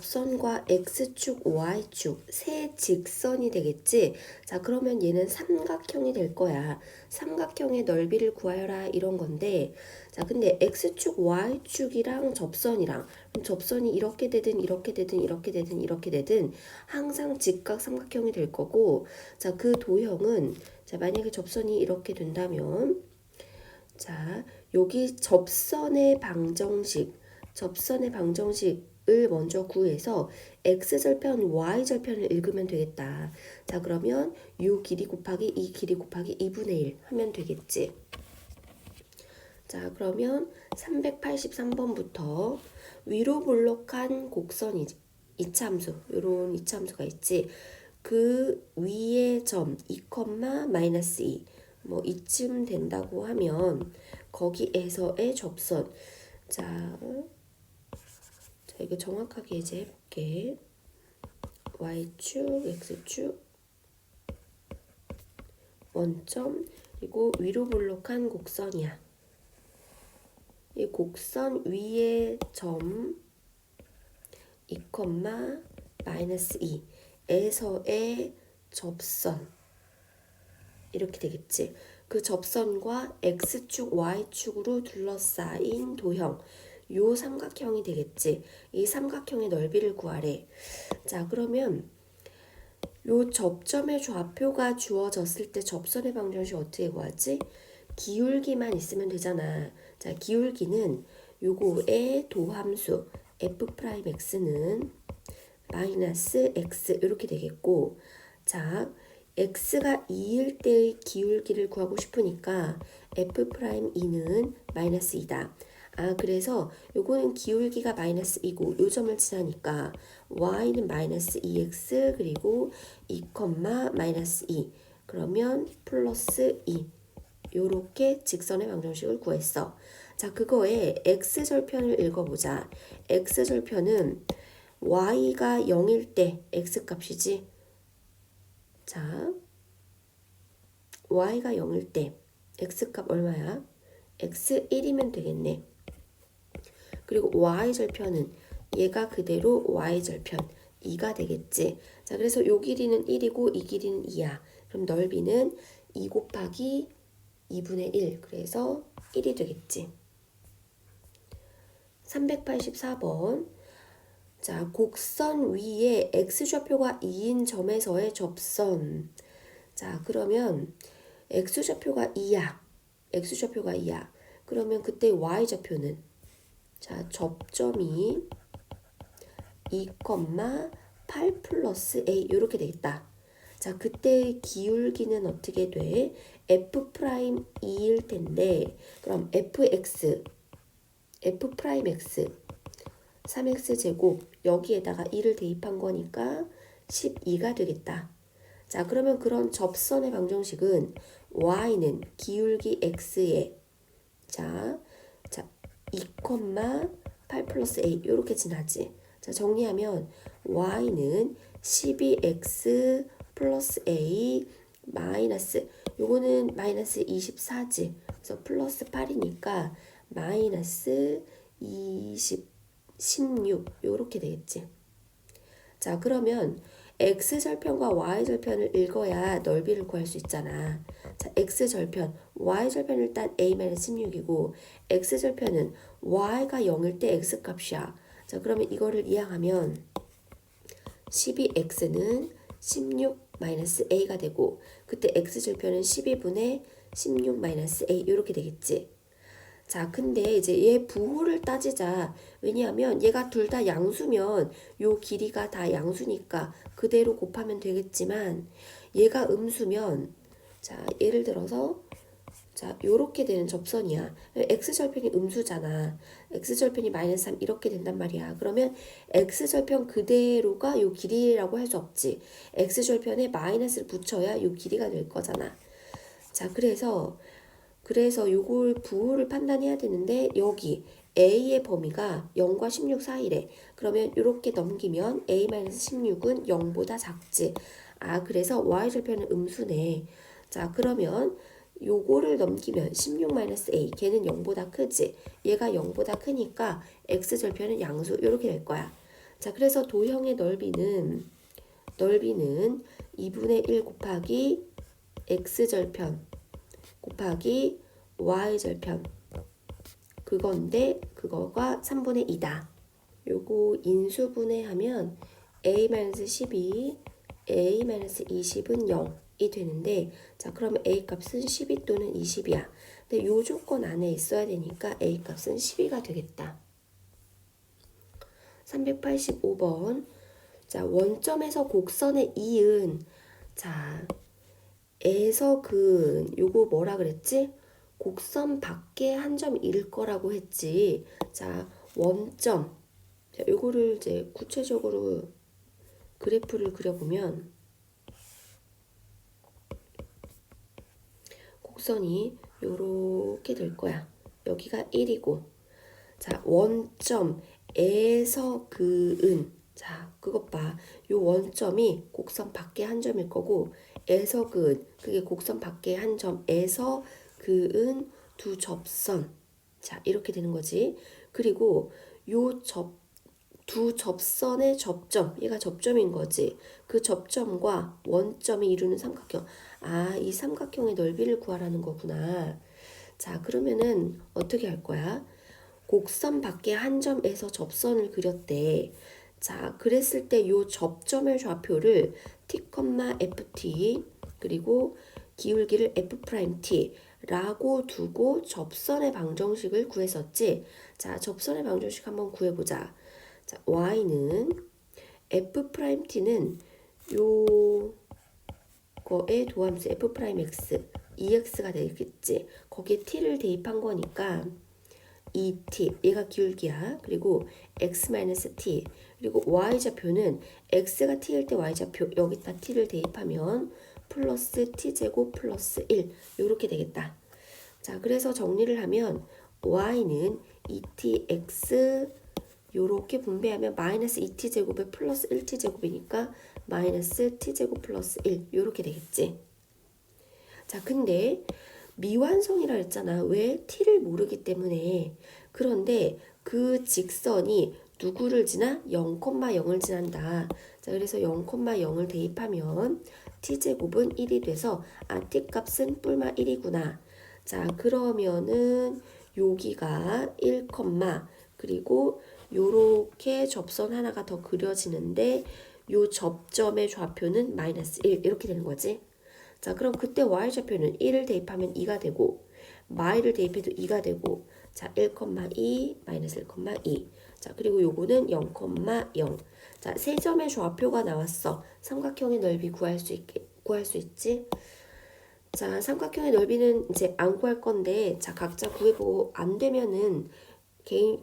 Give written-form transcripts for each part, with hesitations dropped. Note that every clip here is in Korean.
접선과 x축, y축 세 직선이 되겠지? 자, 그러면 얘는 삼각형이 될 거야. 삼각형의 넓이를 구하여라 이런 건데, 자, 근데 x축, y축이랑 접선이랑, 그럼 접선이 이렇게 되든 이렇게 되든 이렇게 되든 이렇게 되든 항상 직각 삼각형이 될 거고, 자, 그 도형은, 자, 만약에 접선이 이렇게 된다면, 자, 여기 접선의 방정식을 먼저 구해서 x절편, y절편을 읽으면 되겠다. 자, 그러면 요 길이 곱하기 이 길이 곱하기 2분의 1 하면 되겠지. 자, 그러면 383번부터 위로 볼록한 곡선이 이차함수, 요런 이차함수가 있지. 그 위의 점 2, 마이너스 2, 뭐 이쯤 된다고 하면 거기에서의 접선. 자, 이거 정확하게 이제 해볼게. y축, x축, 원점, 그리고 위로 볼록한 곡선이야. 이 곡선 위의 점 2, 마이너스 2에서의 접선 이렇게 되겠지. 그 접선과 x축, y축으로 둘러싸인 도형, 요 삼각형이 되겠지. 이 삼각형의 넓이를 구하래. 자, 그러면 요 접점의 좌표가 주어졌을 때 접선의 방정식 어떻게 구하지? 기울기만 있으면 되잖아. 자, 기울기는 요거의 도함수 f'x는 마이너스 x 이렇게 되겠고, 자, x가 2일 때의 기울기를 구하고 싶으니까 f'2는 마이너스 2다. 아, 그래서 요거는 기울기가 마이너스 2고 요 점을 지나니까 y는 마이너스 2x 그리고 2, 마이너스 2 그러면 플러스 2 요렇게 직선의 방정식을 구했어. 자, 그거에 x절편을 읽어보자. x절편은 y가 0일 때 x값이지. 자, y가 0일 때 x값 얼마야? x1이면 되겠네. 그리고 y절편은 얘가 그대로 y절편 2가 되겠지. 자, 그래서 요 길이는 1이고 이 길이는 2야. 그럼 넓이는 2 곱하기 2분의 1. 그래서 1이 되겠지. 384번. 자, 곡선 위에 x좌표가 2인 점에서의 접선. 자, 그러면 x좌표가 2야. x좌표가 2야. 그러면 그때 y좌표는, 자, 접점이 2, 8 플러스 a 이렇게 되겠다. 자, 그때 기울기는 어떻게 돼? f'2일 텐데, 그럼 fx 3x 제곱 여기에다가 2를 대입한 거니까 12가 되겠다. 자, 그러면 그런 접선의 방정식은 y는 기울기 x에, 자 2, 8 플러스 a 이렇게 지나지. 자, 정리하면 y는 12x 플러스 a 마이너스, 요거는 마이너스 24지. 그래서 플러스 8이니까 마이너스 16 요렇게 되겠지. 자, 그러면 x절편과 y절편을 읽어야 넓이를 구할 수 있잖아. 자, x절편, y절편은 일단 a-16이고 x절편은 y가 0일 때 x값이야. 자, 그러면 이거를 이항하면 12x는 16-a가 되고, 그때 x절편은 12분의 16-a 이렇게 되겠지. 자, 근데 이제 얘 부호를 따지자. 왜냐하면 얘가 둘 다 양수면 요 길이가 다 양수니까 그대로 곱하면 되겠지만, 얘가 음수면, 자, 예를 들어서, 자, 요렇게 되는 접선이야. x절편이 음수잖아. x절편이 마이너스 3 이렇게 된단 말이야. 그러면 x절편 그대로가 요 길이라고 할 수 없지. x절편에 마이너스를 붙여야 요 길이가 될 거잖아. 자, 그래서 요걸 부호를 판단해야 되는데, 여기 a의 범위가 0과 16 사이래. 그러면 이렇게 넘기면 a-16은 0보다 작지. 아, 그래서 y절편은 음수네. 자, 그러면 요거를 넘기면 16-a, 걔는 0보다 크지. 얘가 0보다 크니까 x절편은 양수 이렇게 될 거야. 자, 그래서 도형의 넓이는 2분의 1 곱하기 x절편 곱하기 y절편 그건데 그거가 3분의 2다. 요거 인수분해하면 a-12, a-20은 0이 되는데, 자, 그러면 a 값은 12 또는 20이야. 근데 요 조건 안에 있어야 되니까 a 값은 12가 되겠다. 385번. 자, 원점에서 곡선의 이은, 자, 에서 근, 요거 뭐라 그랬지? 곡선 밖에 한 점일 거라고 했지. 자, 원점. 자, 요거를 이제 구체적으로 그래프를 그려보면 곡선이 요렇게 될 거야. 여기가 1이고, 자, 원점에서 그은, 자, 그것 봐. 요 원점이 곡선 밖에 한 점일 거고, 에서 그은, 그게 곡선 밖에 한 점에서 그은 두 접선. 자, 이렇게 되는 거지. 그리고 요 두 접선의 접점, 얘가 접점인 거지. 그 접점과 원점이 이루는 삼각형. 아, 이 삼각형의 넓이를 구하라는 거구나. 자, 그러면은 어떻게 할 거야? 곡선 밖에 한 점에서 접선을 그렸대. 자, 그랬을 때 요 접점의 좌표를 t, ft 그리고 기울기를 f'' 라고 두고 접선의 방정식을 구했었지. 자, 접선의 방정식 한번 구해보자. 자, y는 f't는 요 거에 도함수 f'x 2x가 되겠지. 거기에 t를 대입한 거니까 2t, 얘가 기울기야. 그리고 x-t, 그리고 y좌표는 x가 t일 때 y좌표 여기다 t를 대입하면 플러스 t제곱 플러스 1 요렇게 되겠다. 자, 그래서 정리를 하면 y는 2tx 요렇게 분배하면 마이너스 2t제곱에 플러스 1t제곱이니까 마이너스 t제곱 플러스 1 요렇게 되겠지. 자, 근데 미완성이라 했잖아. 왜? t를 모르기 때문에. 그런데 그 직선이 누구를 지나? 0,0을 지난다. 자, 그래서 0,0을 대입하면 t제곱은 1이 돼서 t 값은 뿔마 1이구나. 자, 그러면은 여기가 1, 그리고 요렇게 접선 하나가 더 그려지는데 요 접점의 좌표는 마이너스 1 이렇게 되는 거지. 자, 그럼 그때 y좌표는 1을 대입하면 2가 되고 y를 대입해도 2가 되고 자, 1,2 마이너스 1,2 자, 그리고 요거는 0,0 자, 세 점의 좌표가 나왔어. 삼각형의 넓이 구할 수 있지. 자, 삼각형의 넓이는 이제 안 구할 건데 자, 각자 구해보고 안 되면은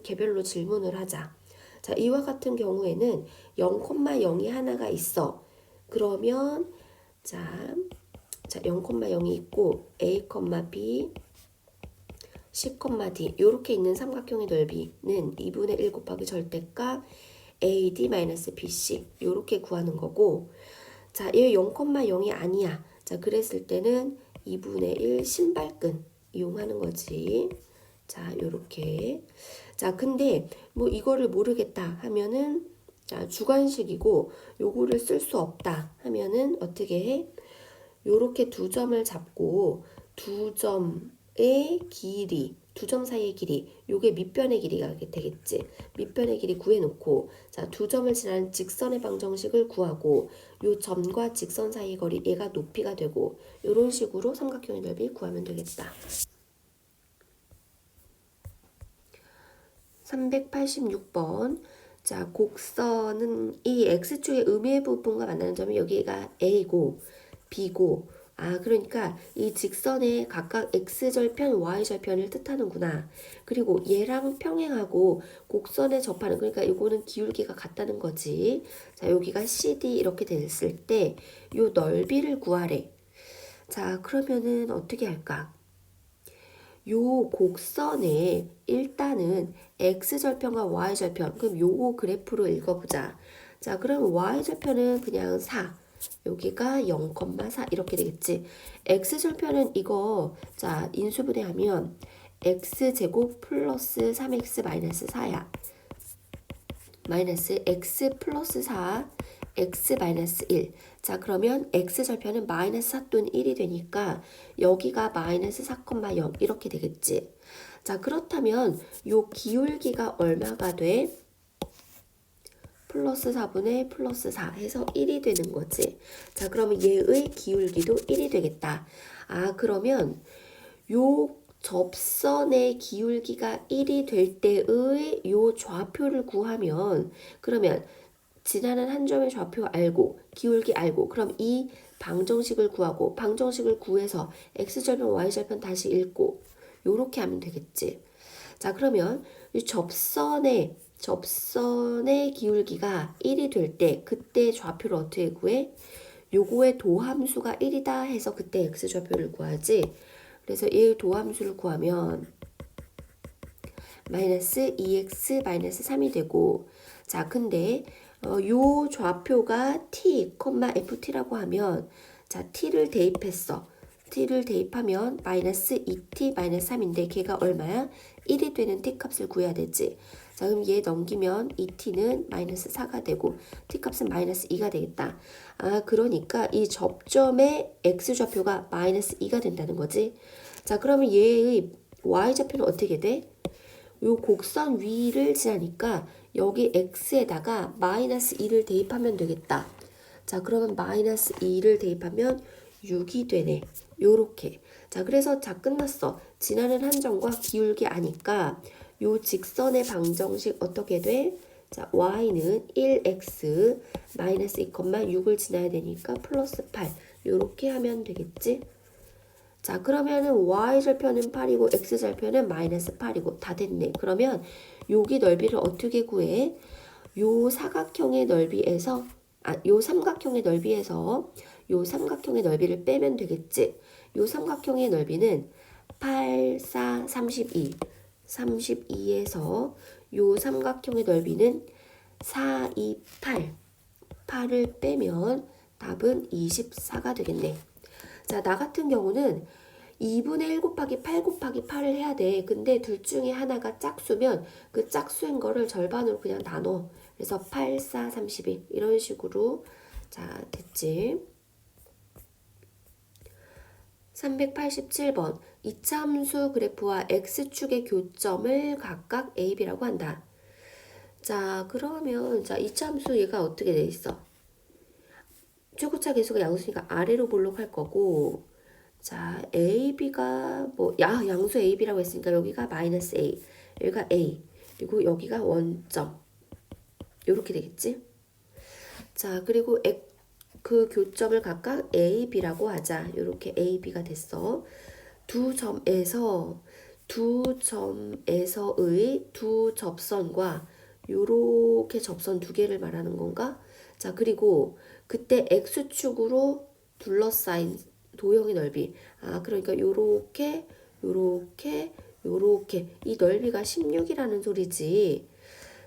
개별로 질문을 하자. 자, 이와 같은 경우에는 0,0이 하나가 있어. 그러면 자, 0,0이 있고 a, b, c, d 이렇게 있는 삼각형의 넓이는 2분의 1 곱하기 절대값 AD-BC 이렇게 구하는 거고, 자, 얘 0,0이 아니야. 자, 그랬을 때는 2분의 1 신발끈 이용하는 거지. 자, 요렇게. 자, 근데 뭐 이거를 모르겠다 하면은 자, 주관식이고 요거를 쓸 수 없다 하면은 어떻게 해? 요렇게 두 점을 잡고 두 점의 길이, 두 점 사이의 길이, 요게 밑변의 길이가 되겠지. 밑변의 길이 구해놓고 자, 두 점을 지나는 직선의 방정식을 구하고 요 점과 직선 사이의 거리, 얘가 높이가 되고 요런 식으로 삼각형의 넓이 구하면 되겠다. 386번. 자, 곡선은 이 x축의 음의 부분과 만나는 점이 여기가 a고 b고, 아, 그러니까 이 직선의 각각 x절편, y절편을 뜻하는구나. 그리고 얘랑 평행하고 곡선에 접하는, 그러니까 이거는 기울기가 같다는 거지. 자, 여기가 CD 이렇게 됐을 때 요 넓이를 구하래. 자, 그러면은 어떻게 할까? 요 곡선에 일단은 x절편과 y절편, 그럼 요거 그래프로 읽어보자. 자, 그럼 y절편은 그냥 4, 여기가 0,4 이렇게 되겠지. x절편은 이거 자, 인수분해하면 x제곱 플러스 3x 마이너스 4야. 마이너스 x 플러스 4 x 마이너스 1. 자, 그러면 x절편은 마이너스 4 또는 1이 되니까 여기가 마이너스 4,0 이렇게 되겠지. 자, 그렇다면 요 기울기가 얼마가 돼? 플러스 4분의 플러스 4 해서 1이 되는 거지. 자, 그러면 얘의 기울기도 1이 되겠다. 아, 그러면 요 접선의 기울기가 1이 될 때의 요 좌표를 구하면, 그러면 지나는 한 점의 좌표 알고 기울기 알고, 그럼 이 방정식을 구하고 방정식을 구해서 x절편 y절편 다시 읽고 요렇게 하면 되겠지. 자, 그러면 이 접선의 기울기가 1이 될 때 그때 좌표를 어떻게 구해? 요거의 도함수가 1이다 해서 그때 x좌표를 구하지. 그래서 얘의 도함수를 구하면 마이너스 2x 마이너스 3이 되고, 자, 근데 요 좌표가 t, ft라고 하면, 자, t를 대입했어. t를 대입하면 마이너스 2t 마이너스 3인데 걔가 얼마야? 1이 되는 t 값을 구해야 되지. 자, 그럼 얘 넘기면 2t는 마이너스 4가 되고 t 값은 마이너스 2가 되겠다. 아, 그러니까 이 접점의 x좌표가 마이너스 2가 된다는 거지. 자, 그러면 얘의 y좌표는 어떻게 돼? 요 곡선 위를 지나니까 여기 x에다가 마이너스 2를 대입하면 되겠다. 자, 그러면 마이너스 2를 대입하면 6이 되네. 요렇게. 자, 그래서 자, 끝났어. 지나는 한 점과 기울기 아니까 요 직선의 방정식 어떻게 돼? 자, y는 1x 마이너스 2,6을 지나야 되니까 플러스 8. 요렇게 하면 되겠지? 자, 그러면은 y절편은 8이고 x절편은 마이너스 8이고 다 됐네. 그러면 여기 넓이를 어떻게 구해? 요 사각형의 넓이에서 요 삼각형의 넓이에서 요 삼각형의 넓이를 빼면 되겠지. 요 삼각형의 넓이는 8, 4, 32. 32에서 요 삼각형의 넓이는 4, 2, 8. 8을 빼면 답은 24가 되겠네. 자, 나 같은 경우는 2분의 1 곱하기 8 곱하기 8을 해야 돼. 근데 둘 중에 하나가 짝수면 그 짝수인 거를 절반으로 그냥 나눠. 그래서 8, 4, 32 이런 식으로. 자, 됐지? 387번. 이차함수 그래프와 x축의 교점을 각각 a, b라고 한다. 자, 그러면 자, 이차함수 얘가 어떻게 돼 있어? 최고차 계수가 양수니까 아래로 볼록할 거고, 자, AB가 양수 AB라고 했으니까 여기가 마이너스 A, 여기가 A, 그리고 여기가 원점. 요렇게 되겠지? 자, 그리고 그 교점을 각각 A, B라고 하자. 요렇게 A, B가 됐어. 두 점에서의 두 접선과 요렇게 접선 두 개를 말하는 건가? 자, 그리고 그때 X축으로 둘러싸인 도형의 넓이. 아, 그러니까 요렇게 이 넓이가 16이라는 소리지.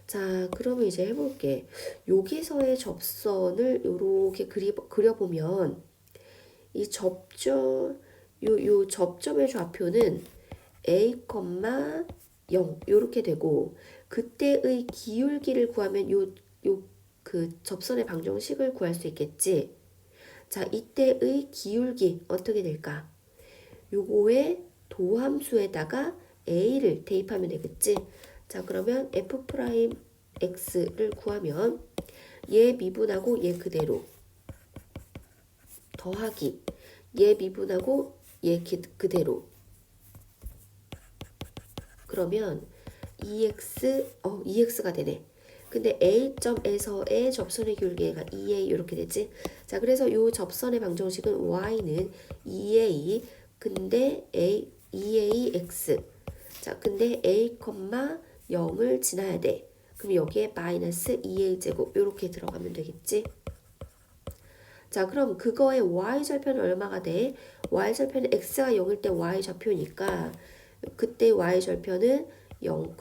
자, 그러면 이제 해볼게. 여기서의 접선을 요렇게 그려보면 이 요 접점의 좌표는 a, 0 요렇게 되고, 그때의 기울기를 구하면 그 접선의 방정식을 구할 수 있겠지. 자, 이때의 기울기 어떻게 될까? 요거의 도함수에다가 a를 대입하면 되겠지. 자, 그러면 f'x를 구하면 얘 미분하고 얘 그대로 더하기 얘 미분하고 얘 그대로, 그러면 2x가 되네. 근데 A점에서의 접선의 기울기가 2a 이렇게 되지. 자, 그래서 요 접선의 방정식은 y는 2a, 근데 2ax. 자, 근데 a, 0을 지나야 돼. 그럼 여기에 마이너스 2a 제곱 이렇게 들어가면 되겠지. 자, 그럼 그거의 y절편은 얼마가 돼? y절편은 x가 0일 때 y좌표니까 그때 y절편은 0,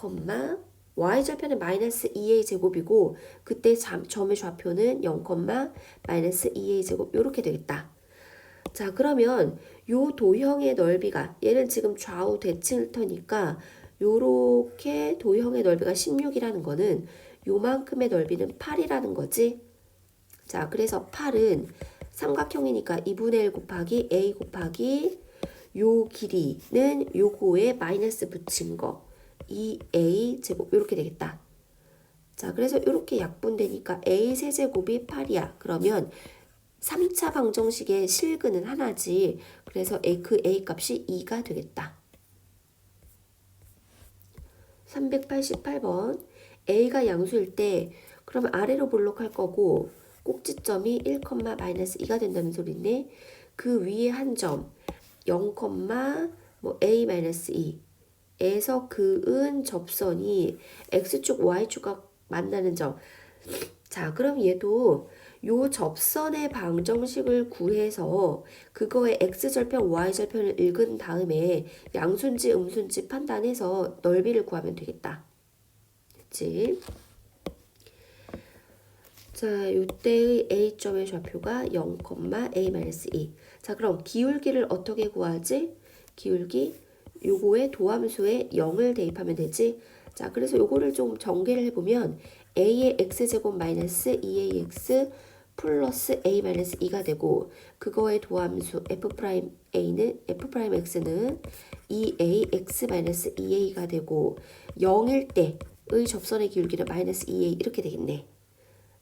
y절편은 마이너스 2a 제곱이고 그때 점의 좌표는 0, 마이너스 2a 제곱 이렇게 되겠다. 자, 그러면 요 도형의 넓이가, 얘는 지금 좌우 대칭을 터니까 요렇게 도형의 넓이가 16이라는 거는 요만큼의 넓이는 8이라는 거지. 자, 그래서 8은 삼각형이니까 2분의 1 곱하기 a 곱하기 요 길이는 요거에 마이너스 붙인 거 2a 제곱 이렇게 되겠다. 자, 그래서 이렇게 약분되니까 a 세제곱이 8이야. 그러면 3차 방정식의 실근은 하나지. 그래서 그 a 값이 2가 되겠다. 388번 a가 양수일 때 그러면 아래로 볼록할 거고 꼭지점이 1, 마이너스 2가 된다는 소리네. 그 위에 한 점 0, 뭐 a 마이너스 2에서 그은 접선이 x축 y축과 만나는 점. 자, 그럼 얘도 요 접선의 방정식을 구해서 그거의 x절편, y절편을 읽은 다음에 양수인지 음수인지 판단해서 넓이를 구하면 되겠다. 그치? 자, 요때의 a점의 좌표가 0, a-2. 자, 그럼 기울기를 어떻게 구하지? 기울기 요거의 도함수에 0을 대입하면 되지. 자, 그래서 요거를 좀 전개를 해보면 a의 x제곱 마이너스 2ax 플러스 a 마이너스 2가 되고 그거의 도함수 f'a는 f'x는 2ax 마이너스 2a가 되고 0일 때의 접선의 기울기는 마이너스 2a 이렇게 되겠네.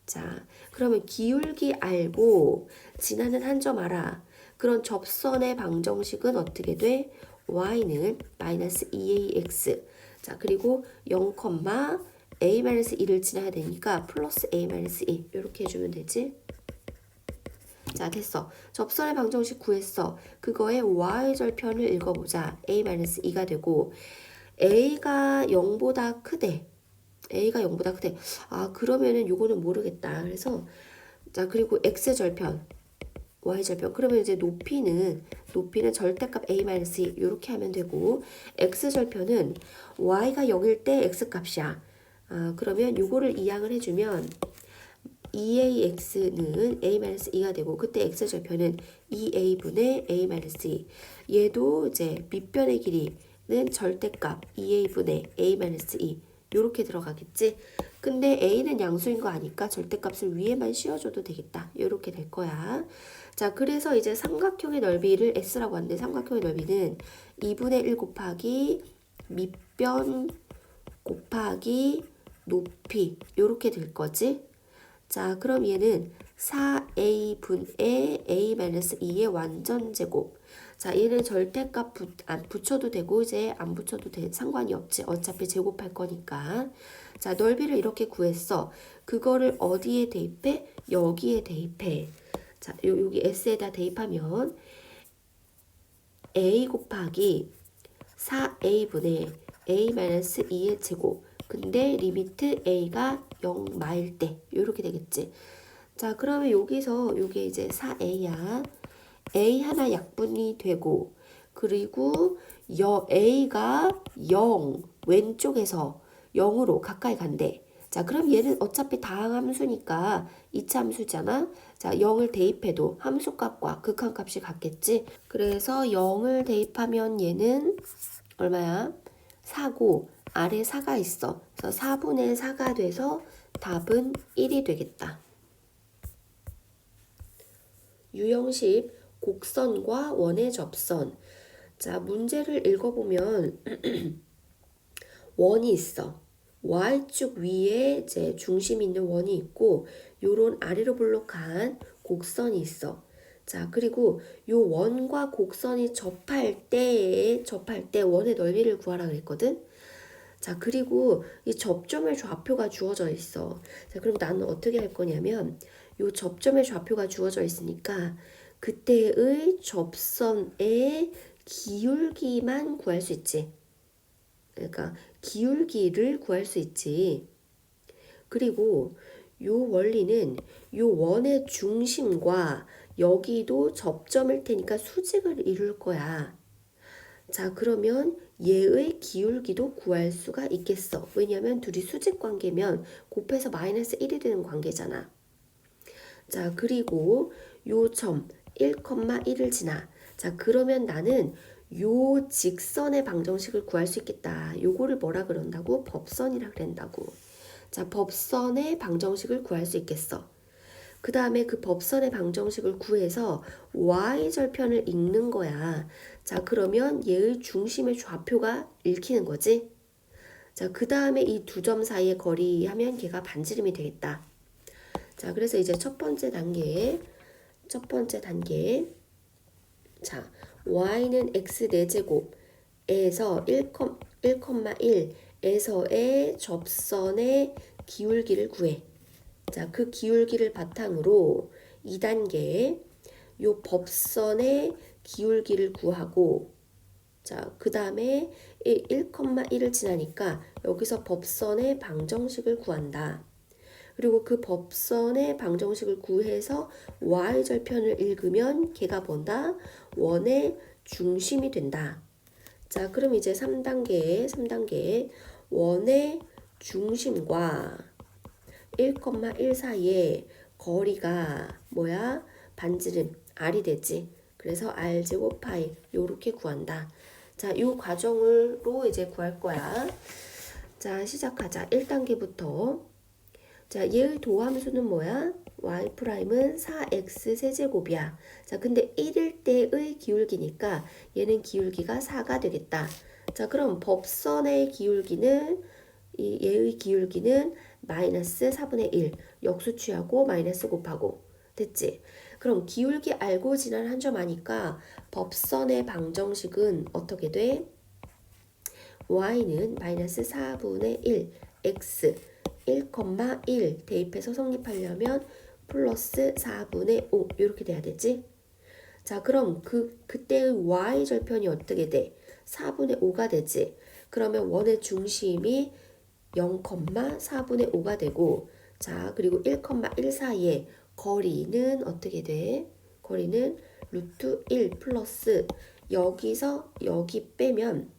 자, 그러면 기울기 알고 지나는 한 점 알아. 그런 접선의 방정식은 어떻게 돼? y는 마이너스 2ax. 자, 그리고 0, a-2를 지나야 되니까 플러스 a-2 이렇게 해주면 되지. 자, 됐어. 접선의 방정식 구했어. 그거의 y절편을 읽어보자. a-2가 되고 a가 0보다 크대. a가 0보다 크대. 아, 그러면은 요거는 모르겠다. 그래서 자, 그리고 x절편, y절편. 그러면 이제 높이는 절대값 a-2 이렇게 하면 되고 x절편은 y가 0일 때 x값이야. 아, 그러면 요거를 이항을 해주면 2ax는 a-2가 되고 그때 x절편은 2a분의 a-2. 얘도 이제 밑변의 길이는 절대값 2a분의 a-2 요렇게 들어가겠지. 근데 a는 양수인 거 아니까 절대값을 위에만 씌워줘도 되겠다. 요렇게 될 거야. 자, 그래서 이제 삼각형의 넓이를 s라고 하는데 삼각형의 넓이는 2분의 1 곱하기 밑변 곱하기 높이 요렇게 될 거지. 자, 그럼 얘는 4a분의 a-2의 완전제곱. 자, 얘는 절대값 붙여도 되고 이제 안 붙여도 상관이 없지. 어차피 제곱할 거니까. 자, 넓이를 이렇게 구했어. 그거를 어디에 대입해? 여기에 대입해. 자, 여기 s에다 대입하면 a 곱하기 4a분의 a-2의 제곱. 근데 리미트 a가 0 마일 때 이렇게 되겠지. 자, 그러면 여기서 요게 이제 4a야. a 하나 약분이 되고 그리고 a가 0 왼쪽에서 0으로 가까이 간대. 자, 그럼 얘는 어차피 다항함수니까 이차함수잖아. 자, 0을 대입해도 함수값과 극한값이 같겠지. 그래서 0을 대입하면 얘는 얼마야? 4고 아래 4가 있어. 그래서 4분의 4가 돼서 답은 1이 되겠다. 유형식 곡선과 원의 접선. 자, 문제를 읽어보면 원이 있어. y축 위에 이제 중심 있는 원이 있고 요런 아래로 볼록한 곡선이 있어. 자, 그리고 요 원과 곡선이 접할 때 원의 넓이를 구하라 그랬거든. 자, 그리고 이 접점의 좌표가 주어져 있어. 자, 그럼 나는 어떻게 할 거냐면 요 접점의 좌표가 주어져 있으니까 그때의 접선의 기울기만 구할 수 있지. 그러니까 기울기를 구할 수 있지. 그리고 요 원리는 요 원의 중심과 여기도 접점일 테니까 수직을 이룰 거야. 자, 그러면 얘의 기울기도 구할 수가 있겠어. 왜냐면 둘이 수직 관계면 곱해서 마이너스 1이 되는 관계잖아. 자, 그리고 요 점 1,1을 지나. 자, 그러면 나는 요 직선의 방정식을 구할 수 있겠다. 요거를 뭐라 그런다고? 법선이라 그런다고. 자, 법선의 방정식을 구할 수 있겠어. 그 다음에 그 법선의 방정식을 구해서 y절편을 읽는 거야. 자, 그러면 얘의 중심의 좌표가 읽히는 거지. 자, 그 다음에 이 두 점 사이의 거리 하면 걔가 반지름이 되겠다. 자, 그래서 이제 첫 번째 단계. 자, y는 x 4제곱에서 1,1에서의 접선의 기울기를 구해. 자, 그 기울기를 바탕으로 2단계 요 법선의 기울기를 구하고, 자, 그 다음에 1,1을 지나니까 여기서 법선의 방정식을 구한다. 그리고 그 법선의 방정식을 구해서 y절편을 읽으면 걔가 뭔다? 원의 중심이 된다. 자, 그럼 이제 3단계 원의 중심과 1,1 사이에 거리가 뭐야? 반지름 r이 되지. 그래서 r제곱 파이 요렇게 구한다. 자, 요 과정으로 이제 구할 거야. 자, 시작하자. 1단계부터. 자, 얘의 도함수는 뭐야? y'은 4x 세제곱이야. 자, 근데 1일 때의 기울기니까 얘는 기울기가 4가 되겠다. 자, 그럼 법선의 기울기는 얘의 기울기는 마이너스 4분의 1 역수 취하고 마이너스 곱하고 됐지? 그럼 기울기 알고 지난 한 점 아니까 법선의 방정식은 어떻게 돼? y는 마이너스 4분의 1 x 1,1 대입해서 성립하려면 플러스 4분의 5 이렇게 돼야 되지? 자, 그럼 그때의 y절편이 어떻게 돼? 4분의 5가 되지? 그러면 원의 중심이 0,4분의 5가 되고, 자, 그리고 1,1 사이에 거리는 어떻게 돼? 거리는 루트 1 플러스 여기서 여기 빼면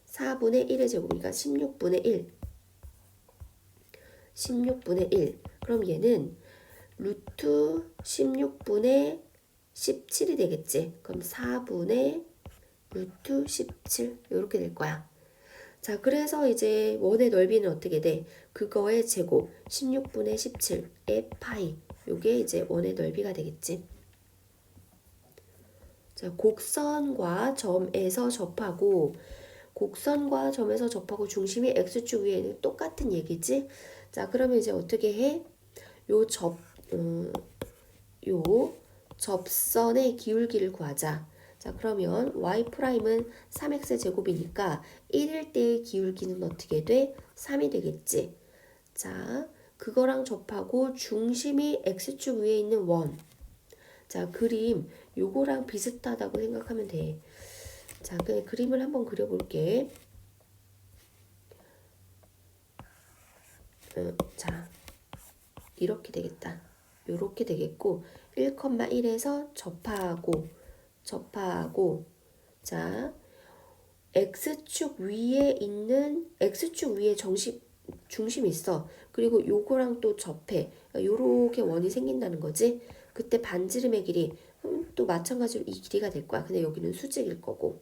4분의 1의 제곱이니까 16분의 1. 16분의 1. 그럼 얘는 루트 16분의 17이 되겠지. 그럼 4분의 루트 17 이렇게 될 거야. 자, 그래서 이제 원의 넓이는 어떻게 돼? 그거의 제곱 16분의 17의 파이. 요게 이제 원의 넓이가 되겠지. 자, 곡선과 점에서 접하고 중심이 x축 위에는 똑같은 얘기지. 자, 그러면 이제 어떻게 해? 요 접선의 기울기를 구하자. 자, 그러면 y'은 3x 제곱이니까 1일 때의 기울기는 어떻게 돼? 3이 되겠지. 자, 그거랑 접하고 중심이 x축 위에 있는 원. 자, 그림 요거랑 비슷하다고 생각하면 돼. 자, 그 그림을 한번 그려볼게. 자, 이렇게 되겠다. 요렇게 되겠고 1,1에서 접하고 자, x축 위에 중심이 있어. 그리고 요거랑 또 접해. 요렇게 원이 생긴다는 거지. 그때 반지름의 길이 또 마찬가지로 이 길이가 될 거야. 근데 여기는 수직일 거고.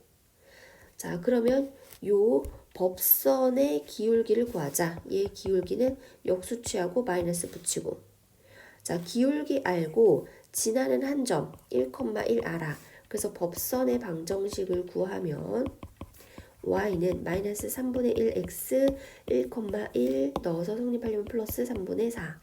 자, 그러면 요 법선의 기울기를 구하자. 얘 기울기는 역수 취하고 마이너스 붙이고. 자, 기울기 알고 지나는 한 점 1,1 알아. 그래서 법선의 방정식을 구하면 y는 마이너스 3분의 1x 1,1 넣어서 성립하려면 플러스 3분의 4.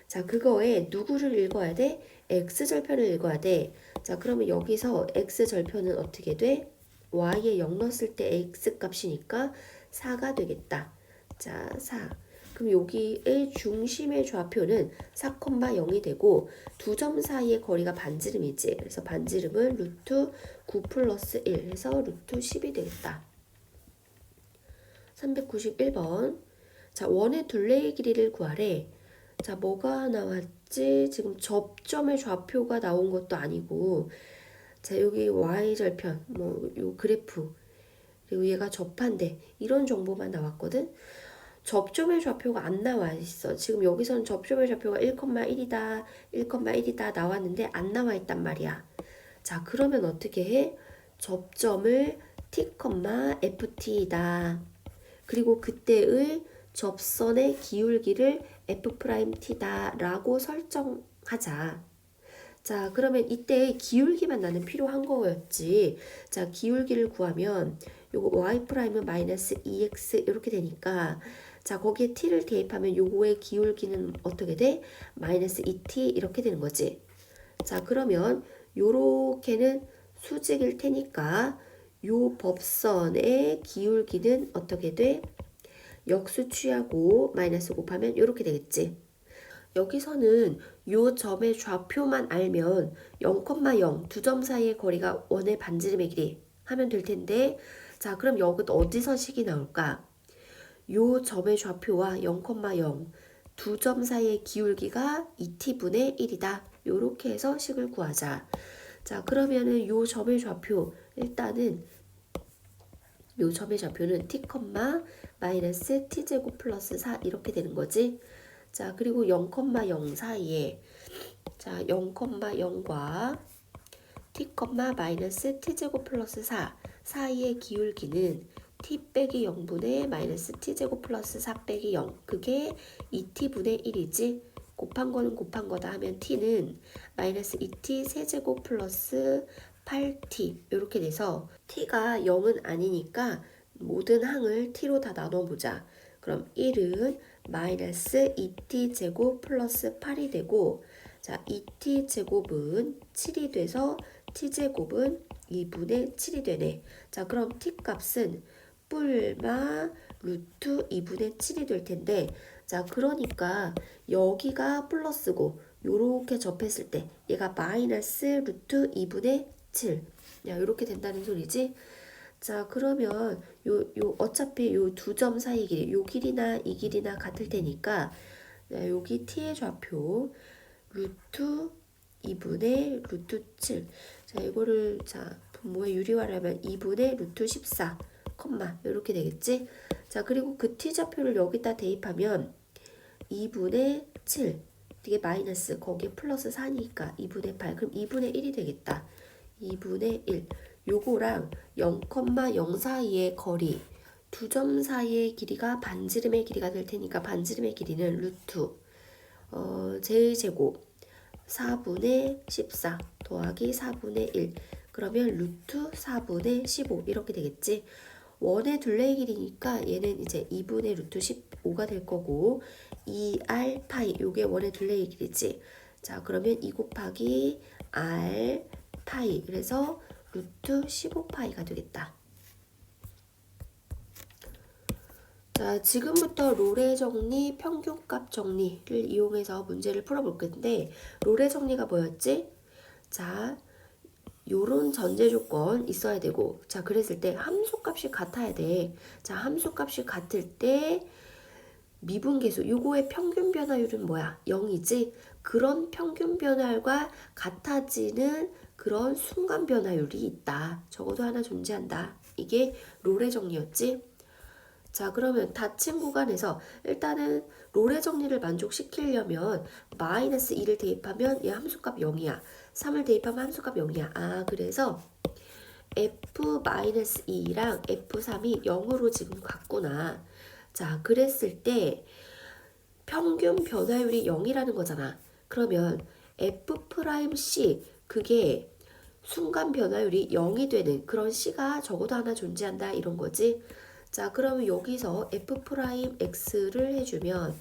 자, 그거에 누구를 읽어야 돼? x절편을 읽어야 돼. 자, 그러면 여기서 x절편은 어떻게 돼? y에 0 넣었을 때 x 값이니까 4가 되겠다. 자, 4. 그럼 여기의 중심의 좌표는 4,0이 되고 두 점 사이의 거리가 반지름이지. 그래서 반지름은 루트 9 플러스 1 해서 루트 10이 되겠다. 391번. 자, 원의 둘레의 길이를 구하래. 자, 뭐가 나왔지? 지금 접점의 좌표가 나온 것도 아니고, 자, 여기 y절편, 요 그래프, 그리고 얘가 접한대. 이런 정보만 나왔거든? 접점의 좌표가 안 나와 있어. 지금 여기서는 접점의 좌표가 1,1이다 나왔는데 안 나와 있단 말이야. 자, 그러면 어떻게 해? 접점을 t, ft이다. 그리고 그때의 접선의 기울기를 F'T다 라고 설정하자. 자, 그러면 이때 기울기만 나는 필요한 거였지. 자, 기울기를 구하면 요거 y'은 마이너스 2x 이렇게 되니까 자, 거기에 t를 대입하면 요거의 기울기는 어떻게 돼? 마이너스 2t 이렇게 되는 거지. 자, 그러면 요렇게는 수직일 테니까 요 법선의 기울기는 어떻게 돼? 역수 취하고 마이너스 곱하면 요렇게 되겠지. 여기서는 요 점의 좌표만 알면 0,0 두 점 사이의 거리가 원의 반지름의 길이 하면 될 텐데 자, 그럼 여기 어디서 식이 나올까? 요 점의 좌표와 0,0 두 점 사이의 기울기가 2t분의 1이다. 요렇게 해서 식을 구하자. 자, 그러면은 요 점의 좌표 일단은 요 점의 좌표는 t, 마이너스 t제곱 플러스 4 이렇게 되는 거지. 자, 그리고 0,0 사이에 자, 0,0과 t, 마이너스 t제곱 플러스 4 사이의 기울기는 t 빼기 0분의 마이너스 t제곱 플러스 4 빼기 0 그게 2t분의 1이지. 곱한 거는 곱한 거다 하면 t는 마이너스 2t 세제곱 플러스 8t 이렇게 돼서 t가 0은 아니니까 모든 항을 t로 다 나눠보자. 그럼 1은 마이너스 2t 제곱 플러스 8이 되고 자, 2t 제곱은 7이 돼서 t 제곱은 2분의 7이 되네. 자, 그럼 t 값은 뿔마 루트 2분의 7이 될 텐데 자, 그러니까 여기가 플러스고 요렇게 접했을 때 얘가 마이너스 루트 2분의 7 야, 요렇게 된다는 소리지. 자, 그러면 어차피 요 두 점 사이 길이 요 길이나 이 길이나 같을 테니까 자, 여기 t의 좌표 루트 2분의 루트 7 자, 이거를 자, 분모의 유리화를 하면 2분의 루트 14 컴마 이렇게 되겠지. 자, 그리고 그 t좌표를 여기다 대입하면 2분의 7 이게 마이너스 거기에 플러스 4니까 2분의 8 그럼 2분의 1이 되겠다. 2분의 1 요거랑 0,0 사이의 거리 두 점 사이의 길이가 반지름의 길이가 될 테니까 반지름의 길이는 루트 제제곱 4분의 14 더하기 4분의 1 그러면 루트 4분의 15 이렇게 되겠지. 원의 둘레의 길이니까 얘는 이제 2분의 루트 15가 될 거고 2r 파이 요게 원의 둘레의 길이지. 자, 그러면 2 곱하기 r 파이 그래서 루트 15파이가 되겠다. 자, 지금부터 롤의 정리, 평균값 정리를 이용해서 문제를 풀어볼 건데 롤의 정리가 뭐였지? 자, 요런 전제 조건 있어야 되고 자, 그랬을 때 함수값이 같아야 돼. 자, 함수값이 같을 때 미분계수 요거의 평균 변화율은 뭐야? 0이지? 그런 평균 변화율과 같아지는 그런 순간 변화율이 있다. 적어도 하나 존재한다. 이게 롤의 정리였지? 자, 그러면 닫힌 구간에서 일단은 롤의 정리를 만족시키려면 마이너스 2를 대입하면 얘 함수값 0이야. 3을 대입하면 함수값 0이야. 아, 그래서 F-2랑 F3이 0으로 지금 같구나. 자, 그랬을 때 평균 변화율이 0이라는 거잖아. 그러면 F'C 그게 순간 변화율이 0이 되는 그런 C가 적어도 하나 존재한다 이런 거지. 자, 그러면 여기서 F'X를 해주면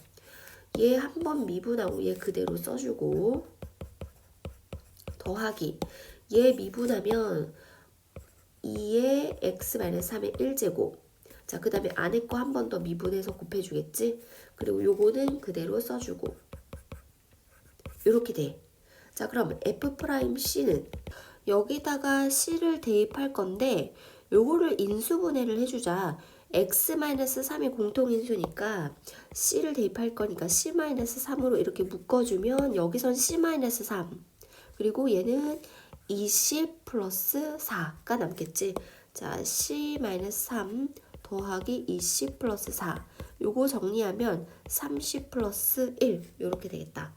얘 한 번 미분하고 얘 그대로 써주고 더하기 얘 미분하면 2의 x-3의 1제곱 자, 그 다음에 안에 거 한 번 더 미분해서 곱해주겠지. 그리고 요거는 그대로 써주고 요렇게 돼. 자, 그럼 F'C는 여기다가 C를 대입할 건데 요거를 인수분해를 해주자. x-3이 공통인수니까 C를 대입할 거니까 C-3으로 이렇게 묶어주면 여기선 C-3 그리고 얘는 20 플러스 4가 남겠지. 자, C-3 더하기 20 플러스 4 요거 정리하면 30 플러스 1 요렇게 되겠다.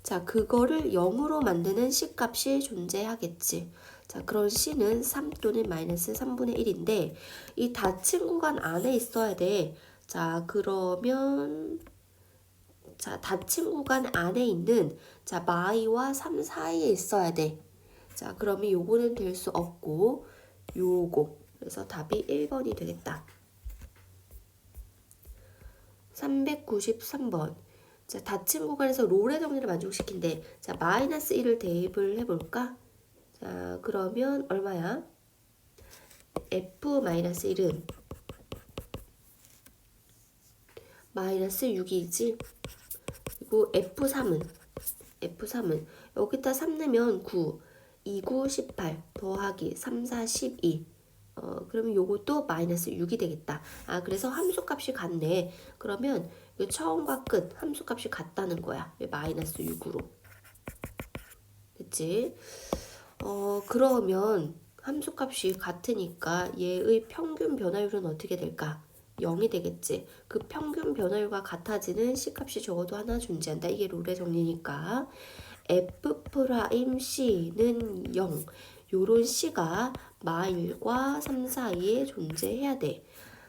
자, 그거를 0으로 만드는 C값이 존재하겠지. 자, 그런 C는 3 또는 마이너스 3분의 1인데 이 닫힌 구간 안에 있어야 돼. 자, 그러면 자, 닫힌 구간 안에 있는 자, 마이와 3 사이에 있어야 돼. 자, 그러면 요거는 될 수 없고 요거. 그래서 답이 1번이 되겠다. 393번. 자, 닫힌 구간에서 롤의 정리를 만족시킨대. 자, 마이너스 1을 대입을 해볼까? 자, 그러면 얼마야? F-1은 마이너스 6이지. 그리고 F3은 여기다 3 넣으면 9, 2, 9, 18 더하기 3, 4, 12. 그러면 요것도 마이너스 6이 되겠다. 아, 그래서 함수값이 같네. 그러면 처음과 끝 함수값이 같다는 거야. 마이너스 6으로. 그치? 그러면 함수값이 같으니까 얘의 평균 변화율은 어떻게 될까? 0이 되겠지. 그 평균 변화율과 같아지는 C값이 적어도 하나 존재한다. 이게 롤의 정리니까 F'C는 0. 요런 C가 마일과 3 사이에 존재해야 돼.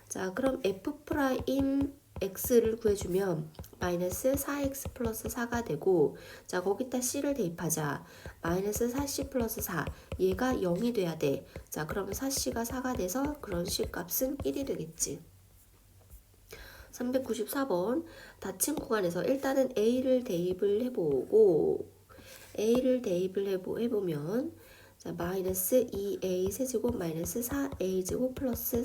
자, 그럼 F'X를 구해주면 마이너스 4x 플러스 4가 되고, 자, 거기다 C를 대입하자. 마이너스 4C 플러스 4. 얘가 0이 돼야 돼. 자, 그러면 4C가 4가 돼서 그런 C 값은 1이 되겠지. 394번. 닫힌 구간에서 일단은 A를 대입을 해보고, 해보면, 자, 마이너스 2A 세제곱 마이너스 4A 제곱 플러스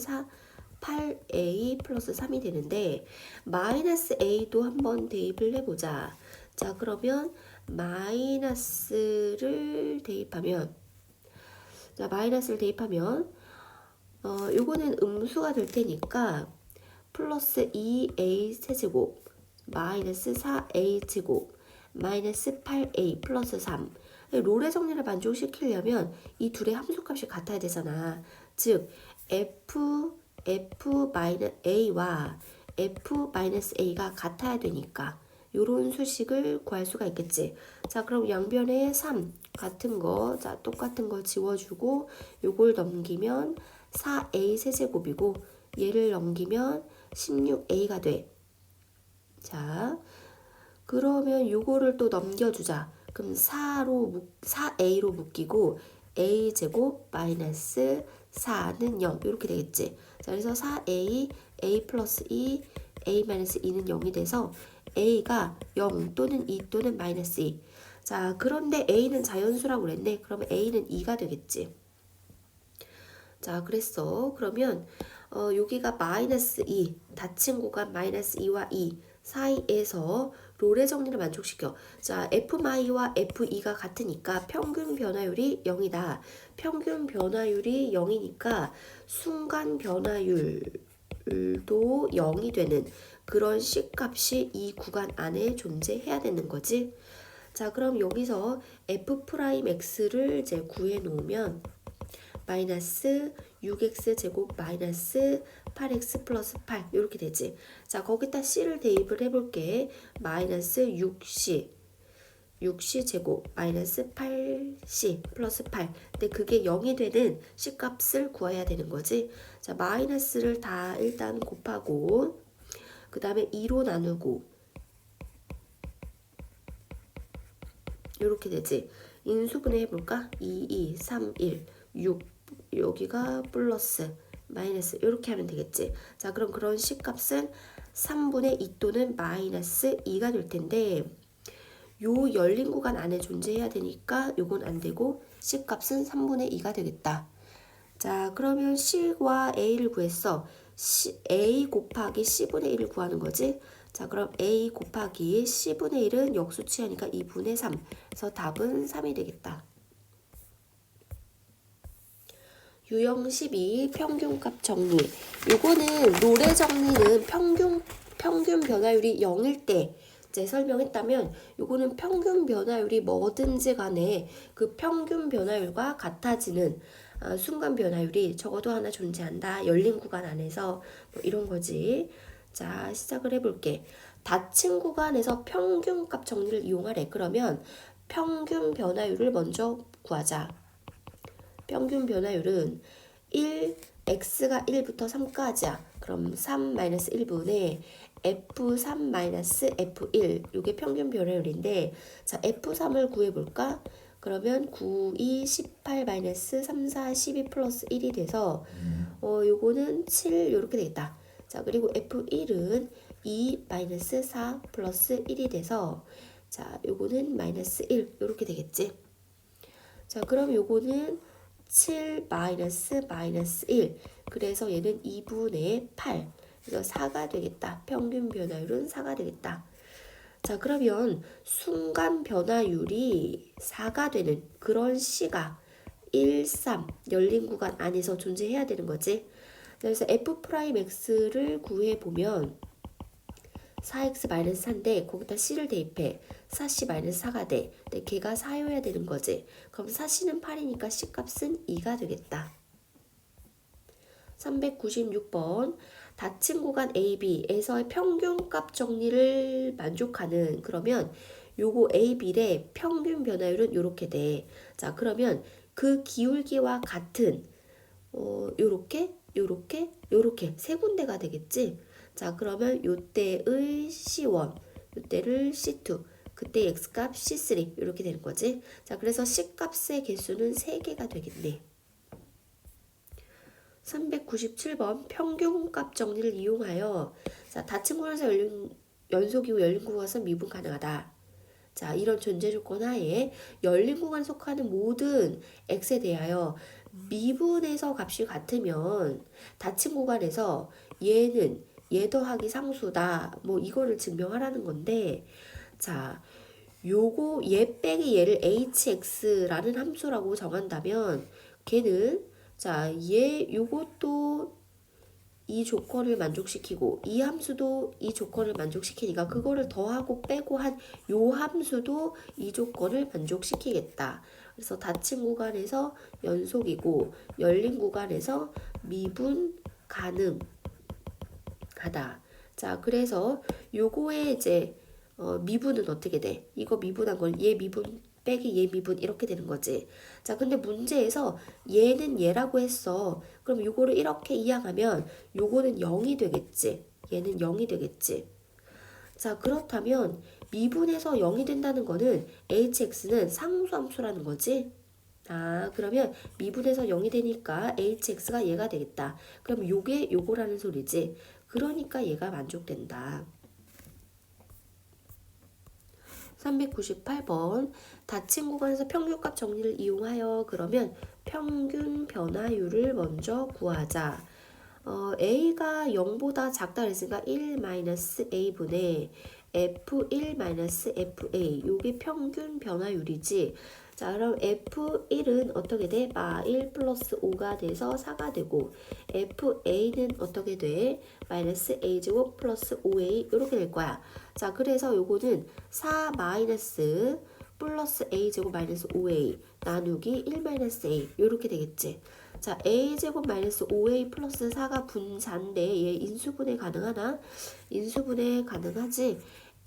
8A 플러스 3이 되는데 마이너스 A도 한번 대입을 해보자. 자, 그러면 마이너스를 대입하면 요거는 음수가 될 테니까 플러스 2A 세제곱 마이너스 4A 제곱 마이너스 8A 플러스 3. 롤의 정리를 만족시키려면 이 둘의 함수값이 같아야 되잖아. 즉 F-A와 F-A가 같아야 되니까 요런 수식을 구할 수가 있겠지. 자, 그럼 양변에 3 같은 거, 자, 똑같은 거 지워주고 요걸 넘기면 4A 세제곱이고 얘를 넘기면 16A가 돼. 자, 그러면 요거를 또 넘겨주자. 그럼 4A로 묶이고 A제곱 마이너스 4는 0 이렇게 되겠지. 자, 그래서 4A, A 플러스 2, A 마이너스 2는 0이 돼서 A가 0 또는 2 또는 마이너스 2. 자, 그런데 A는 자연수라고 그랬네. 그러면 A는 2가 되겠지. 자, 그랬어. 그러면 여기가 마이너스 2, 닫힌 구간 마이너스 2와 2 사이에서 롤의 정리를 만족시켜. 자, F마이와 F2가 같으니까 평균 변화율이 0이다. 평균 변화율이 0이니까 순간 변화율도 0이 되는 그런 C값이 이 구간 안에 존재해야 되는 거지. 자, 그럼 여기서 F'X를 이제 구해 놓으면 마이너스 6x 제곱 마이너스 8x 플러스 8 이렇게 되지. 자, 거기다 C를 대입을 해볼게. 마이너스 6C 제곱 마이너스 8C 플러스 8. 근데 그게 0이 되는 C값을 구해야 되는 거지. 자, 마이너스를 다 일단 곱하고 그 다음에 2로 나누고 이렇게 되지. 인수분해 해볼까? 2, 3, 1, 6 여기가 플러스 마이너스 이렇게 하면 되겠지. 자, 그럼 그런 C값은 3분의 2 또는 마이너스 2가 될 텐데 요 열린 구간 안에 존재해야 되니까 요건 안 되고 C값은 3분의 2가 되겠다. 자, 그러면 C와 A를 구했어. A 곱하기 C분의 1을 구하는 거지. 자, 그럼 A 곱하기 C분의 1은 역수치하니까 2분의 3. 그래서 답은 3이 되겠다. 유형 12 평균값 정리. 요거는 롤의 정리는 평균 변화율이 0일 때 이제 설명했다면 요거는 평균 변화율이 뭐든지 간에 그 평균 변화율과 같아지는 순간 변화율이 적어도 하나 존재한다. 열린 구간 안에서 뭐 이런 거지. 자, 시작을 해볼게. 닫힌 구간에서 평균값 정리를 이용하래. 그러면 평균 변화율을 먼저 구하자. 평균 변화율은 1, x가 1부터 3까지야. 그럼 3-1분의 f3-f1 이게 평균 변화율인데 자 f3을 구해볼까? 그러면 9, 2, 18-3, 4, 12 플러스 1이 돼서 요거는 7 이렇게 되겠다. 자 그리고 f1은 2-4 플러스 1이 돼서 자 요거는 마이너스 1 이렇게 되겠지. 자 그럼 요거는 7 마이너스 1 그래서 얘는 2분의 8 그래서 4가 되겠다. 평균 변화율은 4가 되겠다. 자 그러면 순간 변화율이 4가 되는 그런 시가 1, 3 열린 구간 안에서 존재해야 되는 거지. 그래서 f'x를 구해보면 4x-4인데 거기다 c를 대입해 4c-4가 돼. 근데 걔가 4여야 되는 거지. 그럼 4c는 8이니까 c값은 2가 되겠다. 396번 닫힌 구간 AB에서의 평균값 정리를 만족하는 그러면 요거 AB의 평균 변화율은 요렇게 돼. 자 그러면 그 기울기와 같은 요렇게 요렇게 세 군데가 되겠지. 자 그러면 요때의 C1 요때를 C2 그때 X값 C3 이렇게 되는 거지. 자 그래서 C값의 개수는 3개가 되겠네. 397번 평균값 정리를 이용하여 자 닫힌 구간에서 연속이고 열린 구간에서 미분 가능하다. 자 이런 존재 조건 하에 열린 구간에 속하는 모든 x에 대하여 미분에서 값이 같으면 닫힌 구간에서 얘는 얘 더하기 상수다. 뭐 이거를 증명하라는 건데 자 요거 얘 빼기 얘를 hx라는 함수라고 정한다면 걔는 자 얘 요것도 이 조건을 만족시키고 이 함수도 이 조건을 만족시키니까 그거를 더하고 빼고 한 요 함수도 이 조건을 만족시키겠다. 그래서 닫힌 구간에서 연속이고 열린 구간에서 미분 가능하다. 자 그래서 요거의 이제 미분은 어떻게 돼? 이거 미분한 건 얘 미분 빼기 얘 미분 이렇게 되는 거지. 자 근데 문제에서 얘는 얘라고 했어. 그럼 요거를 이렇게 이항하면 요거는 0이 되겠지. 얘는 0이 되겠지. 자 그렇다면 미분에서 0이 된다는 거는 hx는 상수함수라는 거지. 아 그러면 미분에서 0이 되니까 hx가 얘가 되겠다. 그럼 요게 요거라는 소리지. 그러니까 얘가 만족된다. 398번 닫힌 구간에서 평균값 정리를 이용하여 그러면 평균 변화율을 먼저 구하자. A가 0보다 작다 그랬으니까 1-A분의 F1-FA 요게 평균 변화율이지. 자 그럼 F1은 어떻게 돼? 1 플러스 5가 돼서 4가 되고 FA는 어떻게 돼? 마이너스 A제곱 플러스 5A 이렇게 될 거야. 자 그래서 요거는 4 마이너스 플러스 A제곱 마이너스 5A 나누기 1 마이너스 A 요렇게 되겠지. 자 A제곱 마이너스 5A 플러스 4가 분자인데 얘 인수분해 가능하나? 인수분해 가능하지.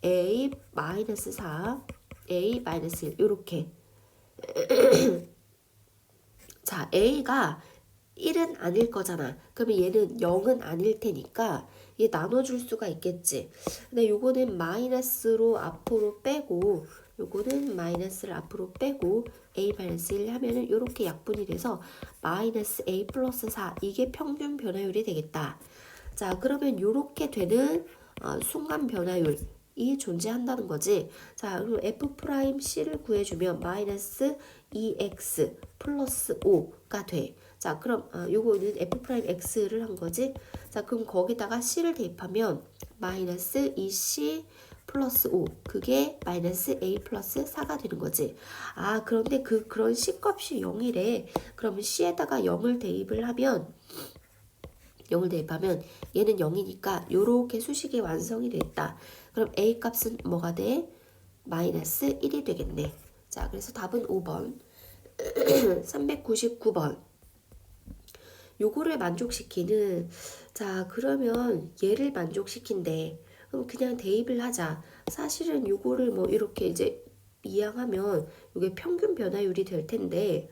A 마이너스 4 A 마이너스 1 요렇게 자 A가 1은 아닐 거잖아. 그러면 얘는 0은 아닐 테니까 얘 나눠줄 수가 있겠지. 근데 요거는 마이너스로 앞으로 빼고 요거는 마이너스를 앞으로 빼고 A 마이너스 1 하면은 요렇게 약분이 돼서 마이너스 A 플러스 4 이게 평균 변화율이 되겠다. 자 그러면 요렇게 되는 순간 변화율이 존재한다는 거지. 자 그럼 F'C를 구해주면 마이너스 2x 플러스 5가 돼. 자 그럼 요거는 F'X를 한 거지. 자 그럼 거기다가 C를 대입하면 마이너스 2C 플러스 5 그게 마이너스 A 플러스 4가 되는 거지. 아 그런데 그런 C값이 0이래. 그러면 C에다가 0을 대입을 하면 얘는 0이니까 요렇게 수식이 완성이 됐다. 그럼 A 값은 뭐가 돼? 마이너스 1이 되겠네. 자 그래서 답은 5번 399번 요거를 만족시키는 자 그러면 얘를 만족시킨대. 그럼 그냥 대입을 하자. 사실은 요거를 뭐 이렇게 이제 이항하면 요게 평균 변화율이 될 텐데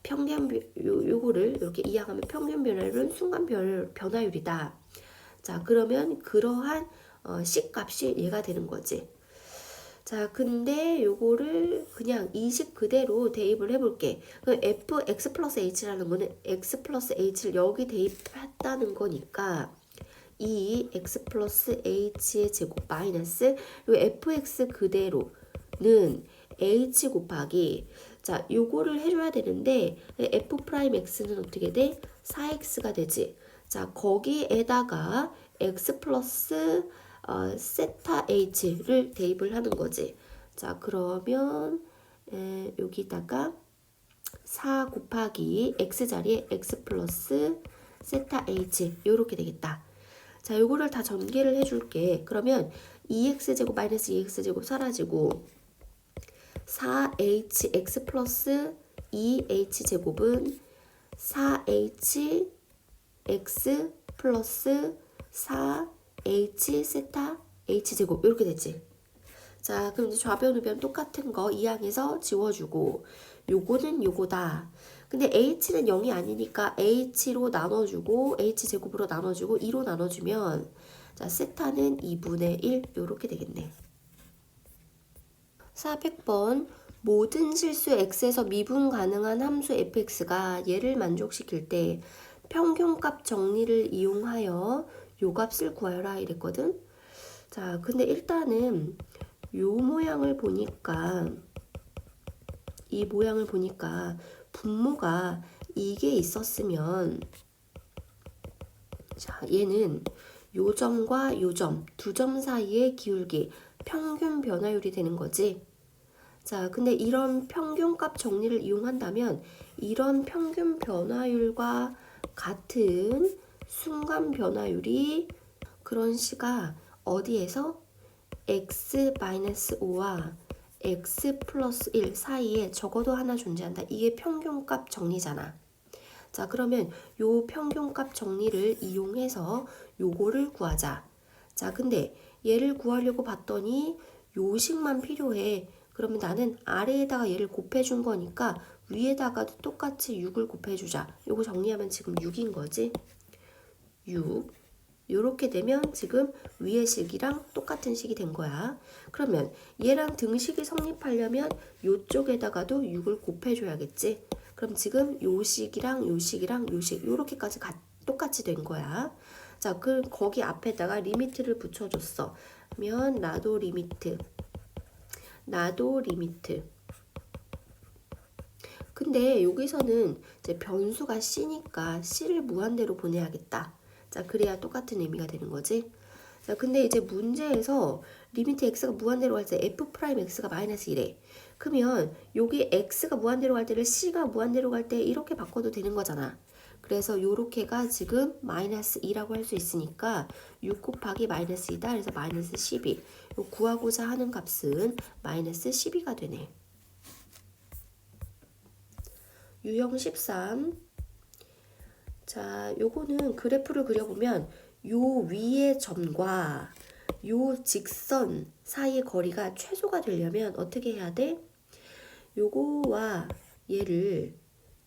요거를 이렇게 이항하면 평균 변화율은 순간 변화율이다. 자, 그러면 그러한 C 값이 얘가 되는 거지. 자, 근데 요거를 그냥 20 그대로 대입을 해볼게. f x 플러스 h라는 거는 x 플러스 h를 여기 대입했다는 거니까 이 x 플러스 h의 제곱 마이너스 요 fx 그대로는 h 곱하기 자, 요거를 해줘야 되는데 f 프라임 x는 어떻게 돼? 4x가 되지. 자, 거기에다가 x 플러스 세타 h를 대입을 하는 거지. 자, 그러면 여기다가 4 곱하기 x 자리에 x 플러스 세타 h 요렇게 되겠다. 자, 요거를 다 전개를 해줄게. 그러면 2x제곱 마이너스 2x제곱 사라지고 4hx 플러스 2h제곱은 4h x 플러스 4h 세타 h제곱 이렇게 되지. 자, 그럼 이제 좌변 우변 똑같은 거 이항해서 지워주고 요거는 요거다. 근데 h는 0이 아니니까 h로 나눠주고 h제곱으로 나눠주고 2로 나눠주면 자, 세타는 2분의 1 요렇게 되겠네. 400번 모든 실수 x에서 미분 가능한 함수 fx가 얘를 만족시킬 때 평균값 정리를 이용하여 요 값을 구하여라 이랬거든. 자, 근데 일단은 요 모양을 보니까 이 모양을 보니까 분모가 이게 있었으면 자, 얘는 요 점과 요 점, 두 점 사이의 기울기 평균 변화율이 되는 거지. 자, 근데 이런 평균값 정리를 이용한다면 이런 평균 변화율과 같은 순간 변화율이 그런 시가 어디에서 x-5와 x 플러스 1 사이에 적어도 하나 존재한다. 이게 평균값 정리잖아. 자, 그러면 요 평균값 정리를 이용해서 요거를 구하자. 자, 근데 얘를 구하려고 봤더니 요식만 필요해. 그러면 나는 아래에다가 얘를 곱해준 거니까 위에다가도 똑같이 6을 곱해주자. 요거 정리하면 지금 6인 거지. 6. 요렇게 되면 지금 위의 식이랑 똑같은 식이 된 거야. 그러면 얘랑 등식이 성립하려면 요쪽에다가도 6을 곱해줘야겠지. 그럼 지금 요 식이랑 요 식이랑 요 식 요렇게까지 똑같이 된 거야. 자, 그럼 거기 앞에다가 리미트를 붙여줬어. 그러면 나도 리미트. 근데 여기서는 이제 변수가 c니까 c를 무한대로 보내야겠다. 자, 그래야 똑같은 의미가 되는 거지. 자, 근데 이제 문제에서 리미트 x가 무한대로 갈 때 f 프라임 x가 마이너스 1에 그러면 여기 x가 무한대로 갈 때를 c가 무한대로 갈 때 이렇게 바꿔도 되는 거잖아. 그래서 요렇게가 지금 마이너스 2라고 할 수 있으니까 6 곱하기 마이너스 2다. 그래서 마이너스 12. 요 구하고자 하는 값은 마이너스 12가 되네. 유형 13. 자, 요거는 그래프를 그려보면 요 위의 점과 요 직선 사이의 거리가 최소가 되려면 어떻게 해야 돼? 요거와 얘를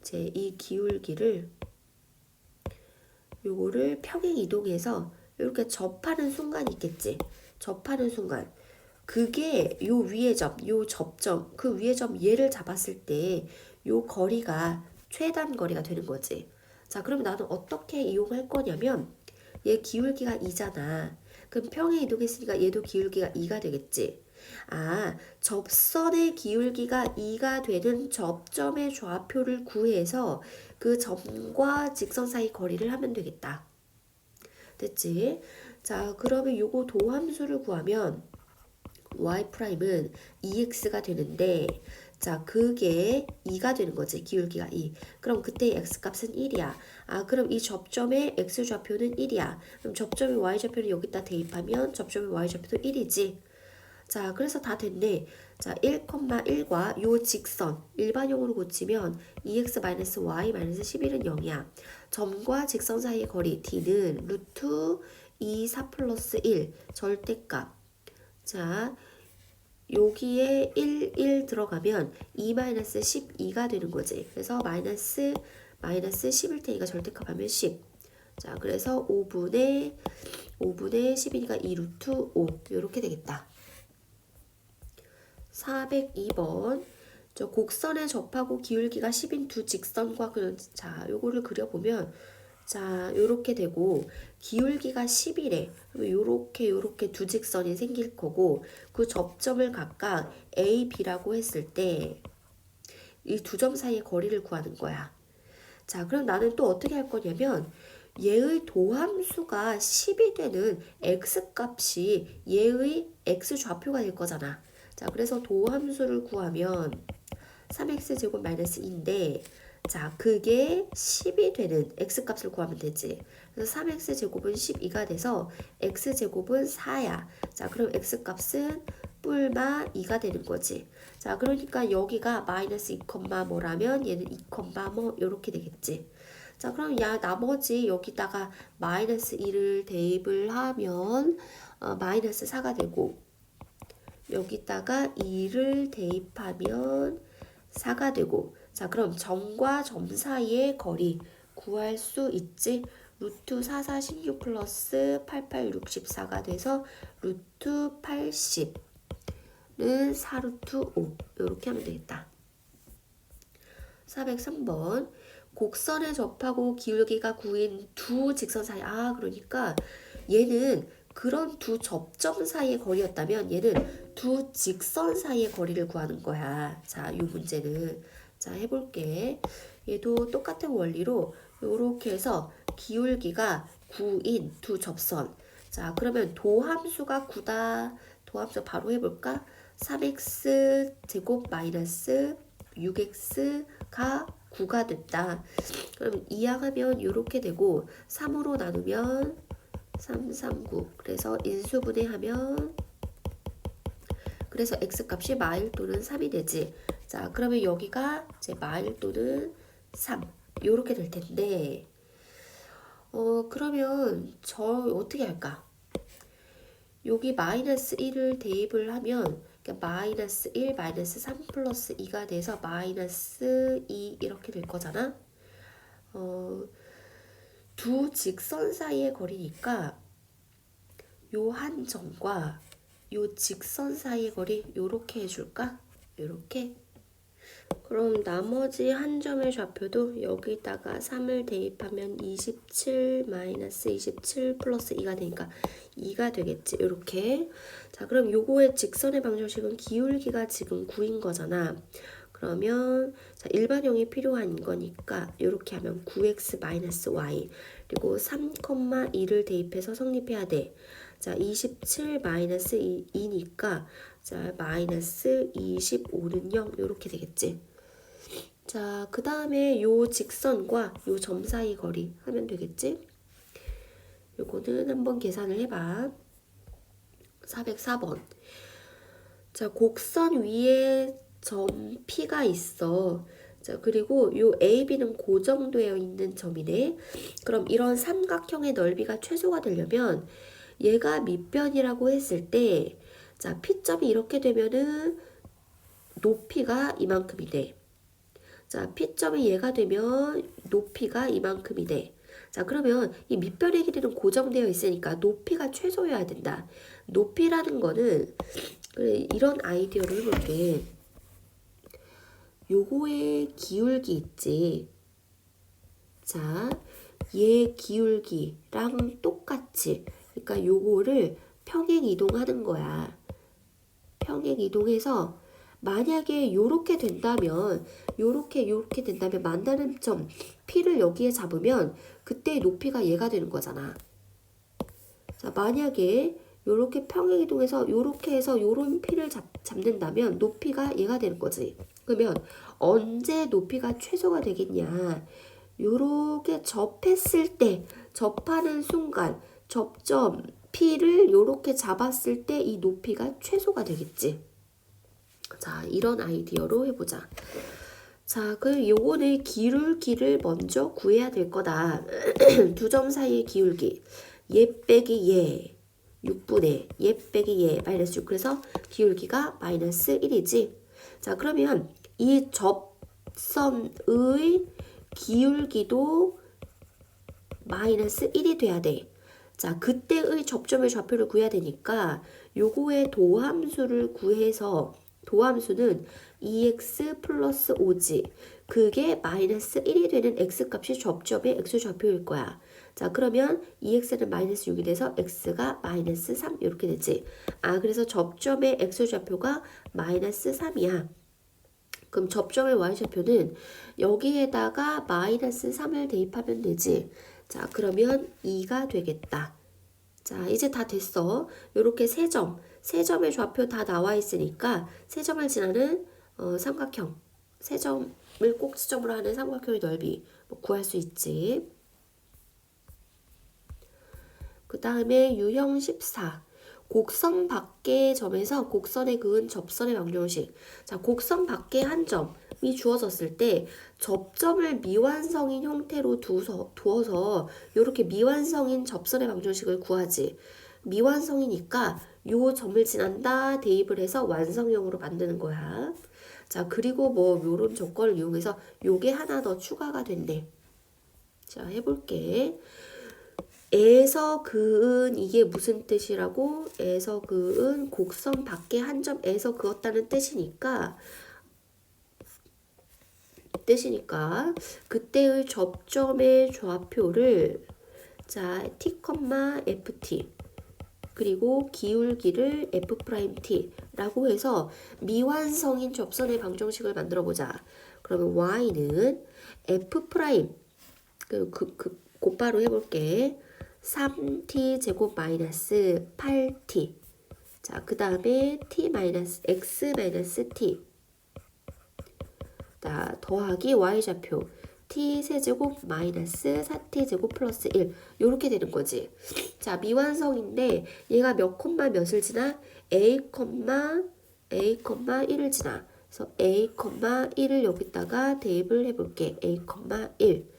이제 이 기울기를 요거를 평행 이동해서 이렇게 접하는 순간이 있겠지. 접하는 순간. 그게 요 위의 점, 요 접점, 그 위의 점 얘를 잡았을 때 요 거리가 최단 거리가 되는 거지. 자, 그럼 나는 어떻게 이용할 거냐면 얘 기울기가 2잖아. 그럼 평행 이동했으니까 얘도 기울기가 2가 되겠지. 아, 접선의 기울기가 2가 되는 접점의 좌표를 구해서 그 점과 직선 사이 거리를 하면 되겠다. 됐지? 자, 그러면 요거 도함수를 구하면 y'은 2x가 되는데 자, 그게 2가 되는 거지. 기울기가 2. 그럼 그때 x값은 1이야. 아, 그럼 이 접점의 x좌표는 1이야. 그럼 접점의 y좌표를 여기다 대입하면 접점의 y좌표도 1이지. 자, 그래서 다 됐네. 자, 1,1과 요 직선 일반형으로 고치면 2x-y-11은 0이야. 점과 직선 사이의 거리 d는 루트 2, 4 플러스 1 절대값. 자, 여기에 1 들어가면 2-12가 되는 거지. 그래서 마이너스 11 테니까 절대값하면 10. 자, 그래서 5분의 10이니까 2 루트 5 이렇게 되겠다. 402번. 저 곡선에 접하고 기울기가 10인 두 직선과 자, 요거를 그려보면 자, 요렇게 되고 기울기가 10이래. 그러면 요렇게 두 직선이 생길 거고 그 접점을 각각 A, B라고 했을 때 이 두 점 사이의 거리를 구하는 거야. 자, 그럼 나는 또 어떻게 할 거냐면 얘의 도함수가 10이 되는 x값이 얘의 x좌표가 될 거잖아. 자, 그래서 도함수를 구하면 3x제곱 마이너스 2인데 자, 그게 10이 되는 x값을 구하면 되지. 그래서 3x제곱은 12가 돼서 x제곱은 4야. 자, 그럼 x값은 뿔마 2가 되는 거지. 자, 그러니까 여기가 마이너스 2, 뭐라면 얘는 2, 뭐 이렇게 되겠지. 자, 그럼 나머지 여기다가 마이너스 2를 대입을 하면 마이너스 4가 되고 여기다가 2를 대입하면 4가 되고 자, 그럼 점과 점 사이의 거리 구할 수 있지. 루트 4, 4, 16 플러스 8, 8, 64가 돼서 루트 80은 4루트 5 이렇게 하면 되겠다. 403번. 곡선에 접하고 기울기가 9인 두 직선 사이. 그러니까 얘는 그런 두 접점 사이의 거리였다면 얘는 두 직선 사이의 거리를 구하는 거야. 자, 이 문제는 자, 해볼게. 얘도 똑같은 원리로 요렇게 해서 기울기가 9인 두 접선. 자, 그러면 도함수가 9다. 도함수 바로 해볼까? 3x 제곱 마이너스 6x가 9가 됐다. 그럼 이항하면 이렇게 되고 3으로 나누면 3, 3, 9. 그래서 인수분해하면 그래서 x값이 마일 또는 3이 되지. 자, 그러면 여기가 이제 마일 또는 3 이렇게 될 텐데 그러면 저 어떻게 할까? 여기 마이너스 1을 대입을 하면 마이너스 1, 마이너스 3 플러스 2가 돼서 마이너스 2 이렇게 될 거잖아. 두 직선 사이의 거리니까 요 한 점과 요 직선 사이의 거리 요렇게 해줄까? 요렇게. 그럼 나머지 한 점의 좌표도 여기다가 3을 대입하면 27 마이너스 27 플러스 2가 되니까 2가 되겠지. 이렇게. 자, 그럼 요거의 직선의 방정식은 기울기가 지금 9인 거잖아. 그러면 자, 일반형이 필요한 거니까 이렇게 하면 9x 마이너스 y 그리고 3,2를 대입해서 성립해야 돼. 자, 27 마이너스 2니까 자, 마이너스 25는 0 이렇게 되겠지. 자, 그 다음에 요 직선과 요 점 사이 거리 하면 되겠지. 요거는 한번 계산을 해봐. 404번. 자, 곡선 위에 점 P가 있어. 자, 그리고 요 AB는 고정되어 있는 점이네. 그럼 이런 삼각형의 넓이가 최소가 되려면 얘가 밑변이라고 했을 때 자, P점이 이렇게 되면은 높이가 이만큼이 돼. 자, P점이 얘가 되면 높이가 이만큼이 돼. 자, 그러면 이 밑변의 길이는 고정되어 있으니까 높이가 최소여야 된다. 높이라는 거는 그래, 이런 아이디어를 해볼게. 요거의 기울기 있지. 자, 얘 기울기랑 똑같이 그러니까 요거를 평행 이동하는 거야. 평행 이동해서 만약에 요렇게 된다면 요렇게 된다면 만나는 점 P를 여기에 잡으면 그때 높이가 얘가 되는 거잖아. 자, 만약에 요렇게 평행 이동해서 요렇게 해서 요런 P를 잡는다면 높이가 얘가 되는 거지. 그러면 언제 높이가 최소가 되겠냐? 요렇게 접했을 때 접하는 순간 접점 P를 요렇게 잡았을 때 이 높이가 최소가 되겠지. 자, 이런 아이디어로 해보자. 자, 그럼 요거는 기울기를 먼저 구해야 될 거다. 두 점 사이의 기울기. 얘 빼기 얘. 6분의 얘 빼기 얘 마이너스 6. 그래서 기울기가 마이너스 1이지. 자, 그러면 이 접선의 기울기도 마이너스 1이 돼야 돼. 자, 그때의 접점의 좌표를 구해야 되니까 요거의 도함수를 구해서 도함수는 2x 플러스 5지. 그게 마이너스 1이 되는 x값이 접점의 x좌표일 거야. 자, 그러면 2x는 마이너스 6이 돼서 x가 마이너스 3 이렇게 되지. 아, 그래서 접점의 x좌표가 마이너스 3이야. 그럼 접점의 y좌표는 여기에다가 마이너스 3을 대입하면 되지. 자, 그러면 2가 되겠다. 자, 이제 다 됐어. 요렇게 세 점의 좌표 다 나와 있으니까 세 점을 지나는 삼각형, 세 점을 꼭지점으로 하는 삼각형의 넓이 뭐 구할 수 있지. 그 다음에 유형 14. 곡선 밖의 점에서 곡선에 그은 접선의 방정식. 자, 곡선 밖에 한 점이 주어졌을 때 접점을 미완성인 형태로 두어서 이렇게 미완성인 접선의 방정식을 구하지. 미완성이니까 요 점을 지난다 대입을 해서 완성형으로 만드는 거야. 자, 그리고 뭐 요런 조건을 이용해서 요게 하나 더 추가가 된대. 자, 해볼게. 에서 그은 이게 무슨 뜻이라고? 에서 그은 곡선 밖에 한 점에서 그었다는 뜻이니까 그때의 접점의 좌표를 자 t, ft 그리고 기울기를 f't라고 해서 미완성인 접선의 방정식을 만들어 보자. 그러면 y는 f' 곧바로 해볼게. 3t 제곱 마이너스 8t. 자, 그 다음에 t 마이너스 x 마이너스 t. 자, 더하기 y좌표 t 세제곱 마이너스 4t 제곱 플러스 1. 요렇게 되는 거지. 자, 미완성인데 얘가 몇 콤마 몇을 지나? a, 1을 지나. 그래서 a, 1을 여기다가 대입을 해볼게. a, 1.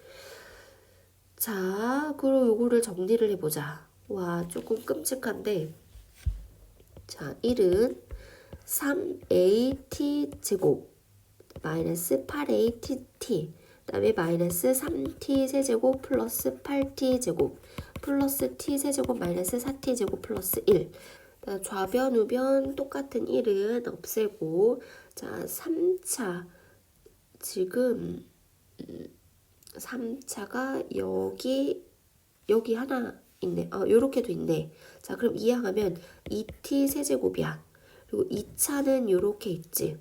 자, 그럼 요거를 정리를 해보자. 와, 조금 끔찍한데. 자, 1은 3at 제곱 마이너스 8at 그 다음에 마이너스 3t 세제곱 플러스 8t 제곱 플러스 t 세제곱 마이너스 4t 제곱 플러스 1. 좌변 우변 똑같은 1은 없애고, 자, 3차 지금 3차가 여기 하나 있네. 요렇게도 있네. 자, 그럼 이항하면 2t 세제곱이야. 그리고 2차는 요렇게 있지.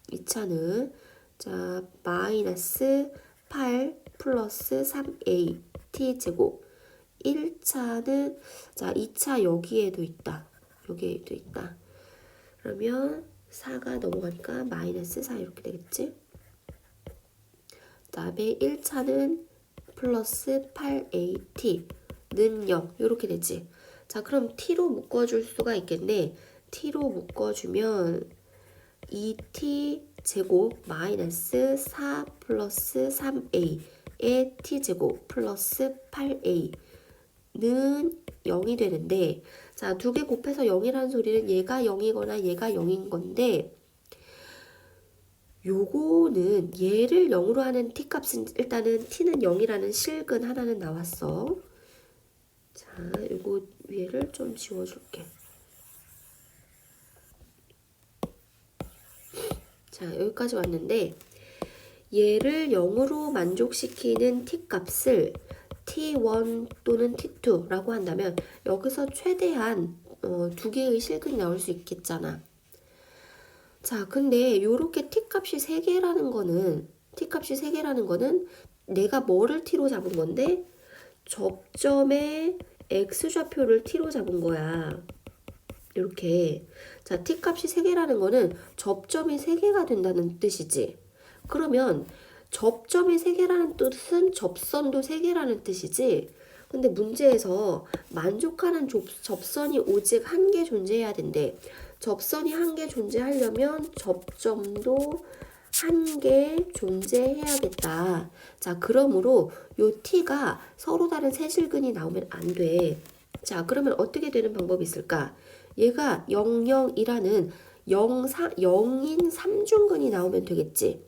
2차는 자, 마이너스 8 플러스 3a t 제곱. 1차는 자, 2차 여기에도 있다. 여기에도 있다. 그러면 4가 넘어가니까 마이너스 4 이렇게 되겠지. 그 다음에 1차는 플러스 8at는 0 이렇게 되지. 자, 그럼 t로 묶어줄 수가 있겠네. t로 묶어주면 2t 제곱 마이너스 4 플러스 3a의 t제곱 플러스 8a는 0이 되는데, 자, 두 개 곱해서 0이라는 소리는 얘가 0이거나 얘가 0인 건데, 요거는 얘를 0으로 하는 t값은 일단은 t는 0이라는 실근 하나는 나왔어. 자, 요거 위에를 좀 지워줄게. 자, 여기까지 왔는데 얘를 0으로 만족시키는 t값을 t1 또는 t2라고 한다면 여기서 최대한 두 개의 실근이 나올 수 있겠잖아. 자, 근데 요렇게 t값이 3개라는 거는 내가 뭐를 t로 잡은 건데 접점의 x좌표를 t로 잡은 거야. 이렇게. 자, t값이 3개라는 거는 접점이 3개가 된다는 뜻이지. 그러면 접점이 3개라는 뜻은 접선도 3개라는 뜻이지. 근데 문제에서 만족하는 접선이 오직 1개 존재해야 된대. 접선이 1개 존재하려면 접점도 1개 존재해야겠다. 자, 그러므로 요 t가 서로 다른 세실근이 나오면 안 돼. 자, 그러면 어떻게 되는 방법이 있을까? 얘가 00이라는 0인 3중근이 나오면 되겠지.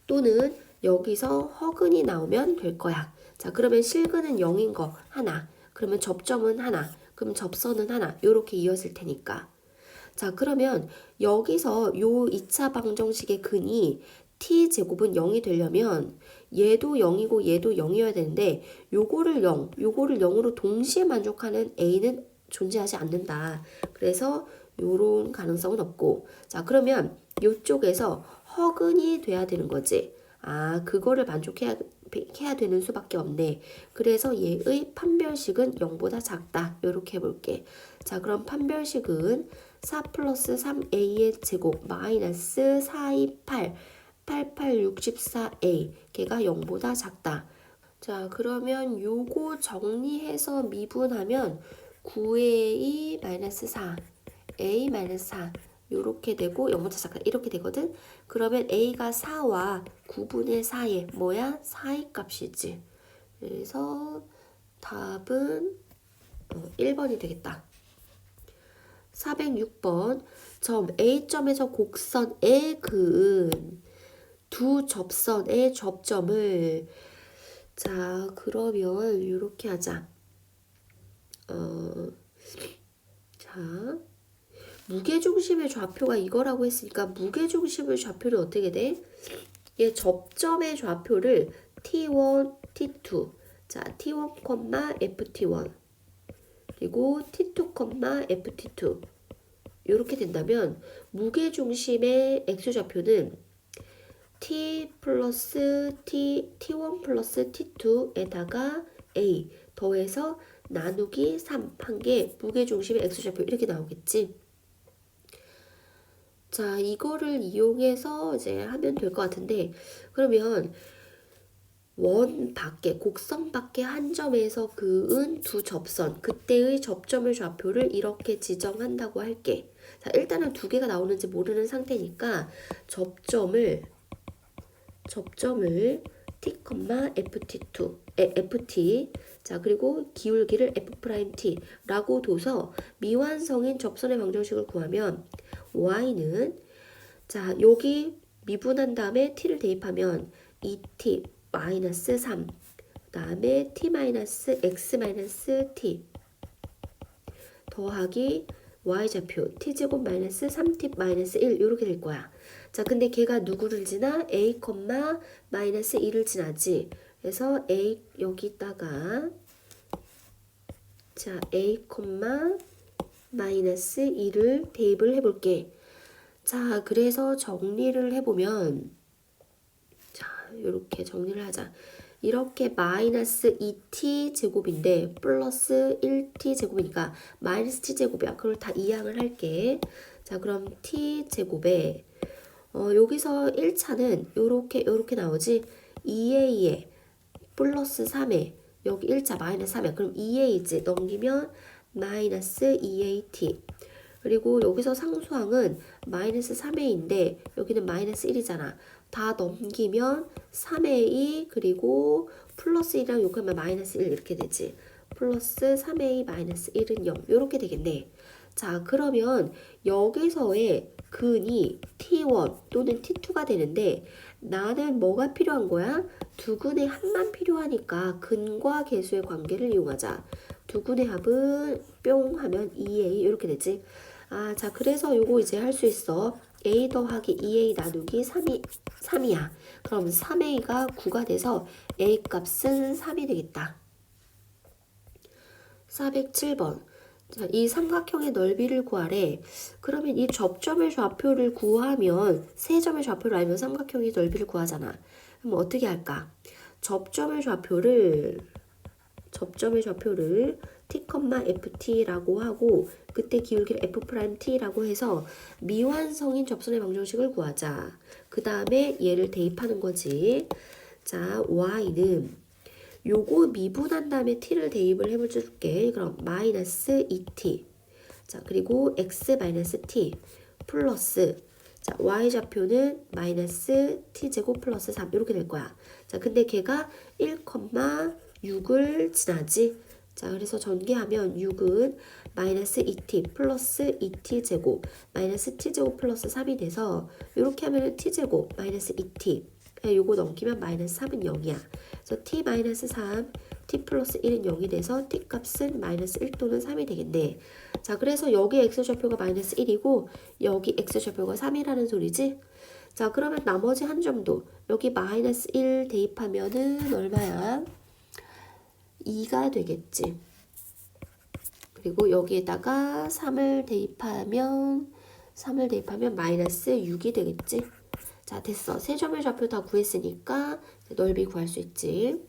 또는 여기서 허근이 나오면 될 거야. 자, 그러면 실근은 0인 거 하나. 그러면 접점은 하나. 그럼 접선은 하나. 요렇게 이어질 테니까. 자, 그러면 여기서 요 2차 방정식의 근이 t제곱은 0이 되려면 얘도 0이고 얘도 0이어야 되는데 요거를 0, 요거를 0으로 동시에 만족하는 a는 존재하지 않는다. 그래서 요런 가능성은 없고, 자, 그러면 요쪽에서 허근이 돼야 되는 거지. 아, 그거를 만족해야 해야 되는 수밖에 없네. 그래서 얘의 판별식은 0보다 작다. 요렇게 해볼게. 자, 그럼 판별식은 4 플러스 3a의 제곱 마이너스 428 8864a 걔가 0보다 작다. 자, 그러면 요거 정리해서 미분하면 9a 마이너스 4 a 마이너스 4 요렇게 되고 0보다 작다 이렇게 되거든. 그러면 a가 4와 9분의 4의 뭐야? 4의 값이지. 그래서 답은 1번이 되겠다. 406번 점 A점에서 곡선에 그은 두 접선의 접점을 자 그러면 이렇게 하자. 자 무게중심의 좌표가 이거라고 했으니까 무게중심의 좌표는 어떻게 돼? 얘 접점의 좌표를 T1, T2 자 T1, FT1 그리고 T2, FT2 이렇게 된다면 무게중심의 x좌표는 t 플러스 t1 플러스 t2에다가 a 더해서 나누기 3 한 게 무게중심의 x좌표 이렇게 나오겠지. 자, 이거를 이용해서 이제 하면 될 것 같은데 그러면 원 밖에 곡선 밖에 한 점에서 그은 두 접선 그때의 접점의 좌표를 이렇게 지정한다고 할게. 자, 일단은 두 개가 나오는지 모르는 상태니까 접점을 t, ft2 ft 자 그리고 기울기를 f't라고 둬서 미완성인 접선의 방정식을 구하면 y는 자 여기 미분한 다음에 t를 대입하면 2t 마이너스 3 그다음에 t 마이너스 x 마이너스 t 더하기 y좌표 t제곱 마이너스 3t 마이너스 1 이렇게 될 거야. 자 근데 걔가 누구를 지나? a, 마이너스 2를 지나지. 그래서 a 여기다가 자 a, 마이너스 2를 대입을 해볼게. 자 그래서 정리를 해보면 자 이렇게 정리를 하자. 이렇게 마이너스 2t 제곱인데 플러스 1t 제곱이니까 마이너스 t 제곱이야. 그걸 다 이항을 할게. 자 그럼 t 제곱에 여기서 1차는 요렇게 나오지. 2a에 플러스 3에 여기 1차 마이너스 3에 그럼 2a지. 넘기면 마이너스 2at 그리고 여기서 상수항은 마이너스 3a인데 여기는 마이너스 1이잖아. 다 넘기면 3a 그리고 플러스 1이랑 욕하면 마이너스 1 이렇게 되지. 플러스 3a 마이너스 1은 0 이렇게 되겠네. 자 그러면 여기서의 근이 t1 또는 t2가 되는데 나는 뭐가 필요한 거야? 두근의 합만 필요하니까 근과 계수의 관계를 이용하자. 두근의 합은 뿅 하면 2a 이렇게 되지. 아, 자 그래서 요거 이제 할 수 있어. a 더하기 2a 나누기 3이야. 그럼 3a가 9가 돼서 a 값은 3이 되겠다. 407번. 자, 이 삼각형의 넓이를 구하래. 그러면 이 접점의 좌표를 구하면 세 점의 좌표를 알면 삼각형의 넓이를 구하잖아. 그럼 어떻게 할까? 접점의 좌표를 t, ft라고 하고 그때 기울기를 f't라고 해서 미완성인 접선의 방정식을 구하자. 그 다음에 얘를 대입하는 거지. 자, y는 요거 미분한 다음에 t를 대입을 해볼게. 그럼 마이너스 2t 자 그리고 x 마이너스 t 플러스 자 y좌표는 마이너스 t제곱 플러스 3 이렇게 될 거야. 자 근데 걔가 1,6을 지나지. 자, 그래서 전개하면 6은 마이너스 2t 플러스 2t 제곱 마이너스 t 제곱 플러스 3이 돼서 이렇게 하면은 t 제곱 마이너스 2t 요거 넘기면 마이너스 3은 0이야. 그래서 t 마이너스 3 t 플러스 1은 0이 돼서 t 값은 마이너스 1 또는 3이 되겠네. 자, 그래서 여기 x좌표가 마이너스 1이고 여기 x좌표가 3이라는 소리지. 자, 그러면 나머지 한 점도 여기 마이너스 1 대입하면은 얼마야? 2가 되겠지. 그리고 여기에다가 3을 대입하면 마이너스 6이 되겠지. 자, 됐어. 세 점의 좌표 다 구했으니까 넓이 구할 수 있지.